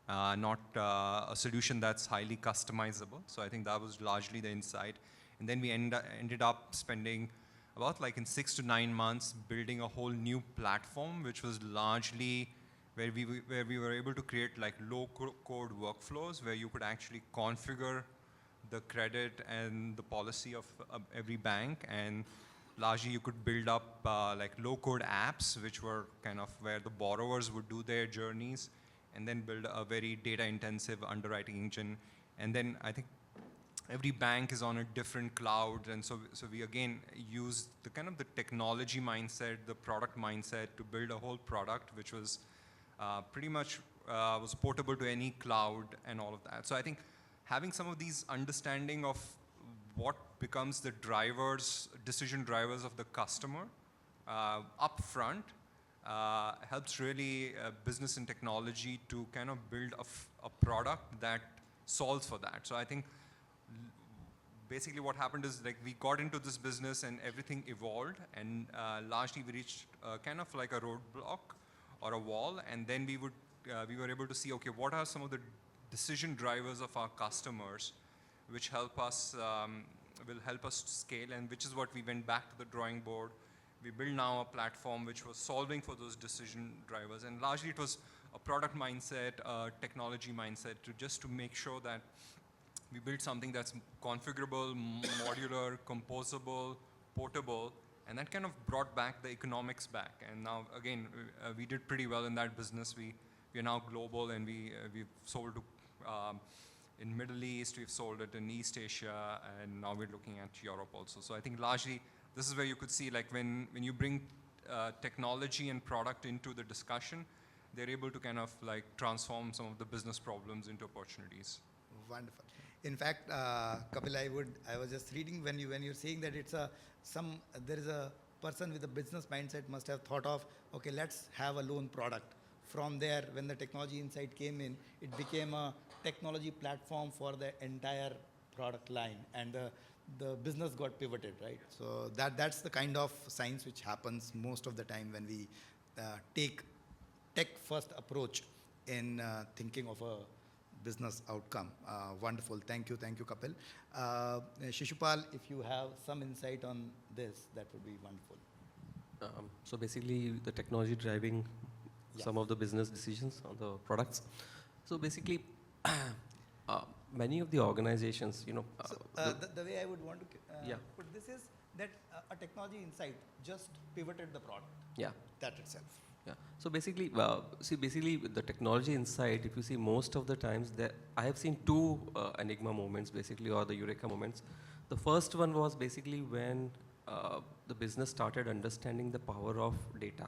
Speaker 6: not a solution that's highly customizable. So I think that was largely the insight. And then we ended up spending about like in 6 to 9 months building a whole new platform, which was largely where we were able to create like low-code workflows where you could actually configure the credit and the policy of every bank, and largely you could build up like low-code apps, which were kind of where the borrowers would do their journeys, and then build a very data-intensive underwriting engine. And then I think every bank is on a different cloud, and so we again use the kind of the technology mindset, the product mindset to build a whole product which was pretty much was portable to any cloud and all of that. So I think having some of these understanding of what becomes the decision drivers of the customer up front helps really business and technology to kind of build a product that solves for that. So I think basically what happened is, like, we got into this business and everything evolved, and largely we reached kind of like a roadblock or a wall, and then we were able to see, okay, what are some of the decision drivers of our customers which will help us to scale, and which is what we went back to the drawing board. We built now a platform which was solving for those decision drivers, and largely it was a product mindset, a technology mindset, to make sure that we built something that's configurable, modular, composable, portable, and that kind of brought back the economics back. And now, again, we did pretty well in that business. We are now global, and we've sold to, in Middle East, we've sold it in East Asia, and now we're looking at Europe also. So I think largely, this is where you could see, like, when you bring technology and product into the discussion, they're able to kind of like transform some of the business problems into opportunities.
Speaker 1: Wonderful. In fact, Kapil, I was just reading when you're saying that there is a person with a business mindset must have thought of, okay, let's have a loan product. From there, when the technology insight came in, it became a technology platform for the entire product line, and the business got pivoted, right? So that's the kind of science which happens most of the time when we take tech-first approach in thinking of a business outcome. Wonderful. Thank you, Kapil. Shishupal, if you have some insight on this, that would be wonderful.
Speaker 4: So basically, the technology driving some of the business decisions on the products. So basically, many of the organizations,
Speaker 1: The way I would want to put this is that a technology insight just pivoted the product.
Speaker 4: Yeah.
Speaker 1: That itself.
Speaker 4: Yeah. So basically, basically the technology inside, if you see most of the times, I have seen two enigma moments basically, or the eureka moments. The first one was basically when the business started understanding the power of data.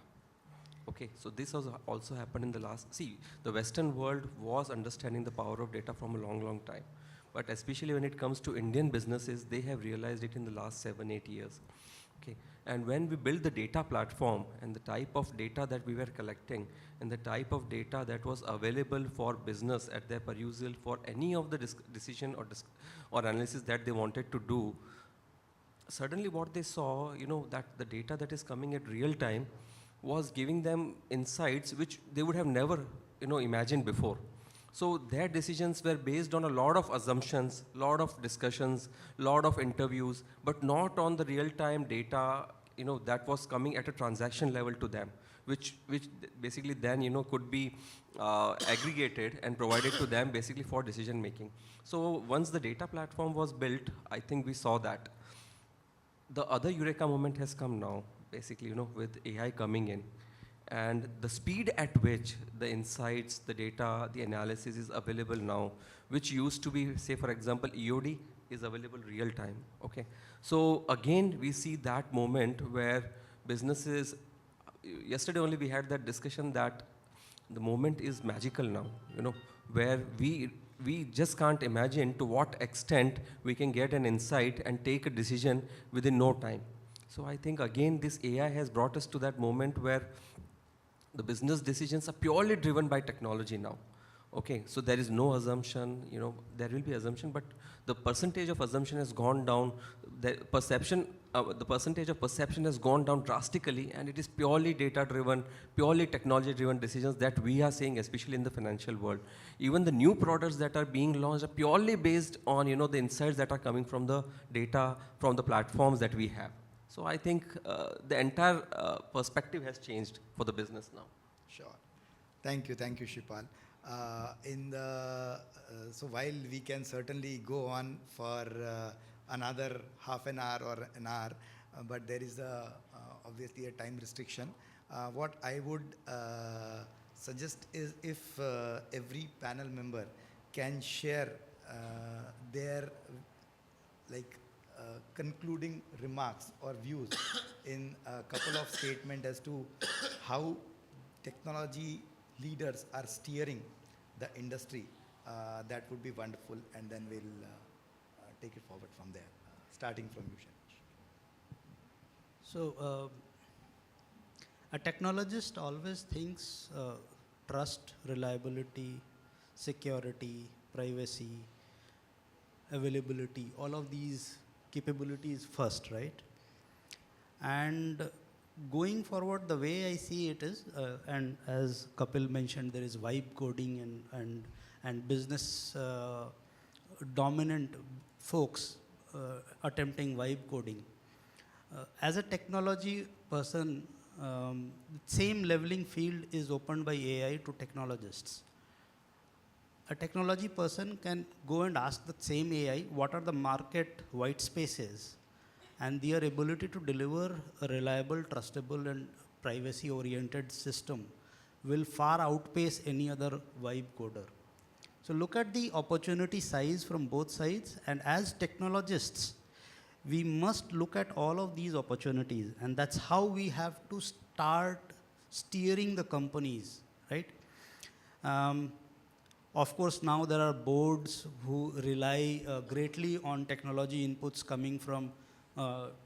Speaker 4: Okay, so this has also happened in the last, see, the Western world was understanding the power of data from a long, long time. But especially when it comes to Indian businesses, they have realized it in the last 7-8 years. Okay, and when we built the data platform and the type of data that we were collecting and the type of data that was available for business at their perusal for any of the decision or analysis that they wanted to do, suddenly what they saw, that the data that is coming at real time was giving them insights which they would have never, imagined before. So their decisions were based on a lot of assumptions, lot of discussions, lot of interviews, but not on the real-time data, that was coming at a transaction level to them, which basically then, could be aggregated and provided to them basically for decision making. So once the data platform was built, I think we saw that. The other eureka moment has come now, basically, with AI coming in. And the speed at which the insights, the data, the analysis is available now, which used to be, say, for example, EOD is available real time, okay? So again, we see that moment where businesses, yesterday only we had that discussion that the moment is magical now, where we just can't imagine to what extent we can get an insight and take a decision within no time. So I think again, this AI has brought us to that moment where the business decisions are purely driven by technology now. Okay, so there is no assumption, there will be assumption, but the percentage of assumption has gone down, the percentage of perception has gone down drastically, and it is purely data-driven, purely technology-driven decisions that we are seeing, especially in the financial world. Even the new products that are being launched are purely based on, the insights that are coming from the data, from the platforms that we have. So I think the entire perspective has changed for the business now.
Speaker 1: Sure. Thank you, Shishupal. So while we can certainly go on for another half an hour or an hour, but there is obviously a time restriction. What I would suggest is if every panel member can share their concluding remarks or views in a couple of statements as to how technology leaders are steering the industry, that would be wonderful, and then we'll take it forward from there, starting from you, Shailesh.
Speaker 2: So, a technologist always thinks trust, reliability, security, privacy, availability, all of these capabilities first, right? And going forward, the way I see it is, and as Kapil mentioned, there is vibe coding and business dominant folks attempting vibe coding. As a technology person, same leveling field is opened by AI to technologists. A technology person can go and ask the same AI what are the market white spaces, and their ability to deliver a reliable, trustable, and privacy-oriented system will far outpace any other vibe coder. So look at the opportunity size from both sides, and as technologists, we must look at all of these opportunities, and that's how we have to start steering the companies, right? Of course, now there are boards who rely greatly on technology inputs coming from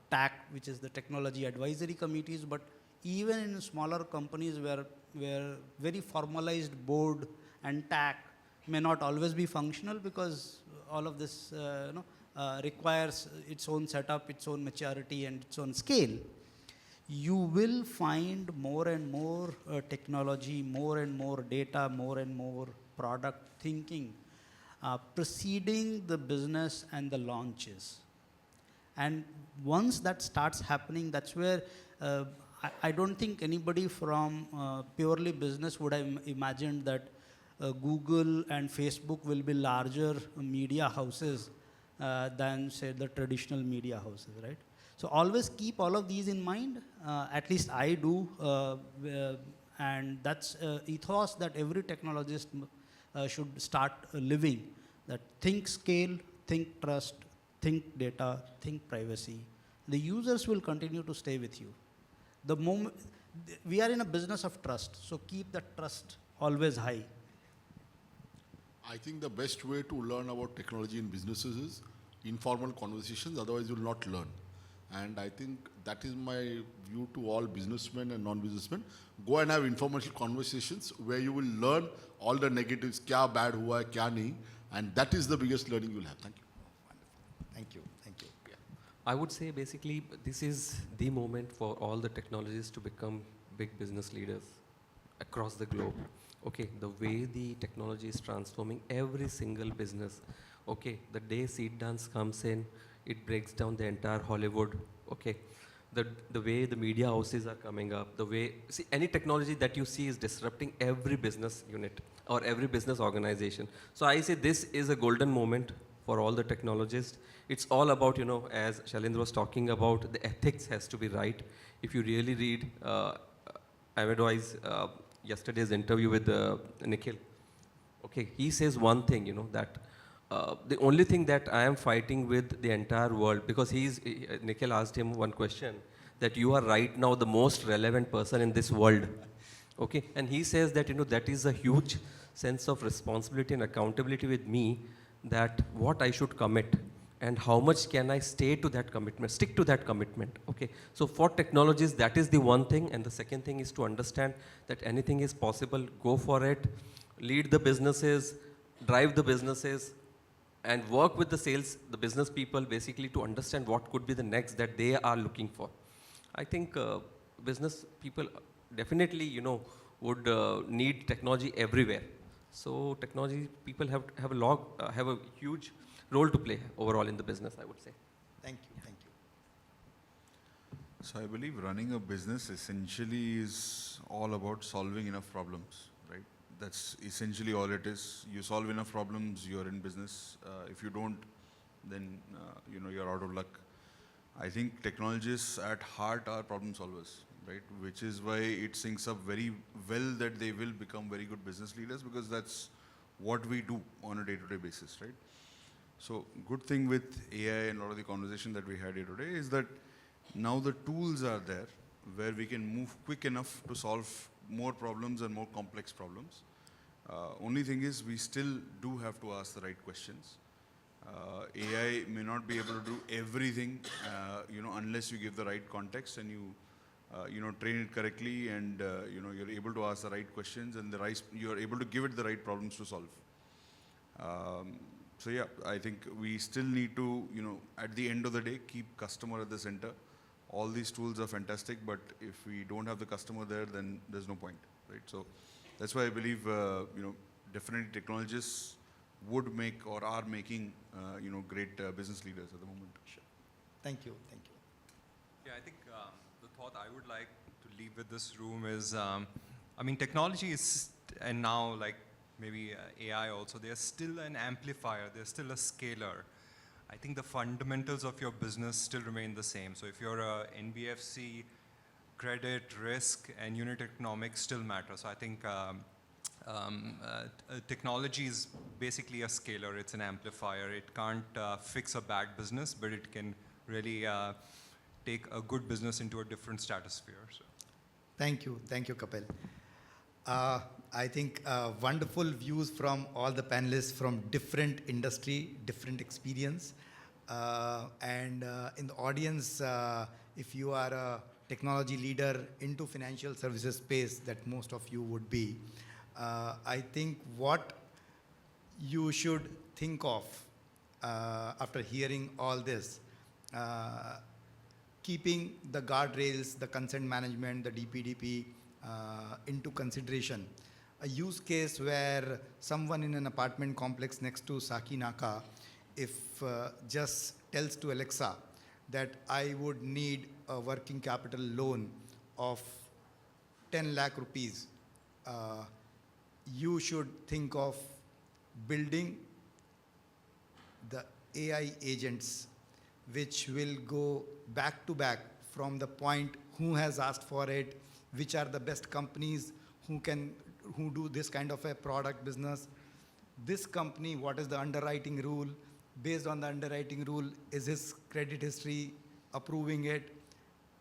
Speaker 2: TAC, which is the Technology Advisory Committees, but even in smaller companies where very formalized board and TAC may not always be functional because all of this requires its own setup, its own maturity, and its own scale. You will find more and more technology, more and more data, more and more product thinking preceding the business and the launches. And once that starts happening, that's where I don't think anybody from purely business would have imagined that Google and Facebook will be larger media houses than, say, the traditional media houses, right? So always keep all of these in mind. At least I do. And that's ethos that every technologist should start living, that think scale, think trust, think data, think privacy. The users will continue to stay with you. The moment we are in a business of trust, so keep that trust always high.
Speaker 3: I think the best way to learn about technology in businesses is informal conversations, otherwise you will not learn. And I think that is my view to all businessmen and non-businessmen. Go and have informal conversations where you will learn all the negatives, kya bad hua hai, kya nahi, and that is the biggest learning you will have. Thank you.
Speaker 1: Thank you. Thank you.
Speaker 4: I would say basically this is the moment for all the technologists to become big business leaders across the globe. Okay, the way the technology is transforming every single business. Okay, the day seed dance comes in, it breaks down the entire Hollywood. Okay, the way the media houses are coming up, the way, see, any technology that you see is disrupting every business unit or every business organization. So I say this is a golden moment for all the technologists. It's all about, you know, as Shailendra was talking about, the ethics has to be right. If you really read, I advise yesterday's interview with Nikhil. Okay, he says one thing, you know, that the only thing that I am fighting with the entire world, because Nikhil asked him one question, that you are right now the most relevant person in this world. Okay, and he says that, you know, that is a huge sense of responsibility and accountability with me, that what I should commit and how much can I stay to that commitment, stick to that commitment. Okay, so for technologies, that is the one thing. And the second thing is to understand that anything is possible, go for it, lead the businesses, drive the businesses, and work with the sales, the business people, basically to understand what could be the next that they are looking for. I think business people definitely, you know, would need technology everywhere. So technology people have a huge role to play overall in the business, I would say.
Speaker 1: Thank you. Thank you.
Speaker 5: So I believe running a business essentially is all about solving enough problems, right? That's essentially all it is. You solve enough problems, you're in business. If you don't, then you know, you're out of luck. I think technologists at heart are problem solvers, right? Which is why it syncs up very well that they will become very good business leaders, because that's what we do on a day-to-day basis, right? So good thing with AI and a lot of the conversation that we had here today is that now the tools are there where we can move quick enough to solve more problems and more complex problems. Only thing is we still do have to ask the right questions. AI may not be able to do everything, you know, unless you give the right context and you know, train it correctly, and you know, you're able to ask the right questions and you're able to give it the right problems to solve. So yeah, I think we still need to, you know, at the end of the day, keep customer at the center. All these tools are fantastic, but if we don't have the customer there, then there's no point, right? So that's why I believe, you know, definitely technologists would make or are making, you know, great business leaders at the moment.
Speaker 1: Sure. Thank you. Thank you.
Speaker 6: Yeah, I think the thought I would like to leave with this room is, I mean, technology is, and now like maybe AI also, they're still an amplifier, they're still a scaler. I think the fundamentals of your business still remain the same. So if you're a NBFC, credit, risk, and unit economics still matter. So I think technology is basically a scaler, it's an amplifier. It can't fix a bad business, but it can really take a good business into a different stratosphere. So.
Speaker 1: Thank you, Kapil. I think wonderful views from all the panelists from different industry, different experience. And in the audience, if you are a technology leader into financial services space, that most of you would be, I think what you should think of after hearing all this, keeping the guardrails, the consent management, the DPDP into consideration. A use case where someone in an apartment complex next to Sakinaka, if just tells to Alexa that I would need a working capital loan of 10 lakh rupees, you should think of building the AI agents which will go back to back from the point who has asked for it, which are the best companies who do this kind of a product business. This company, what is the underwriting rule? Based on the underwriting rule, is his credit history approving it?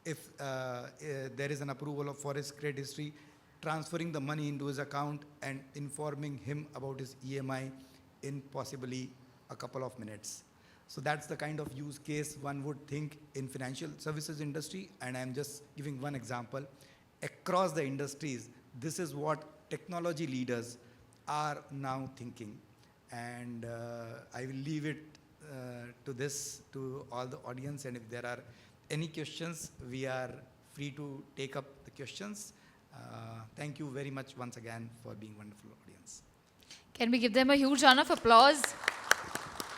Speaker 1: If there is an approval for his credit history, transferring the money into his account and informing him about his EMI in possibly a couple of minutes. So that's the kind of use case one would think in financial services industry, and I'm just giving one example. Across the industries, this is what technology leaders are now thinking. And I will leave it to all the audience, and if there are any questions, we are free to take up the questions. Thank you very much once again for being wonderful audience.
Speaker 7: Can we give them a huge round of applause?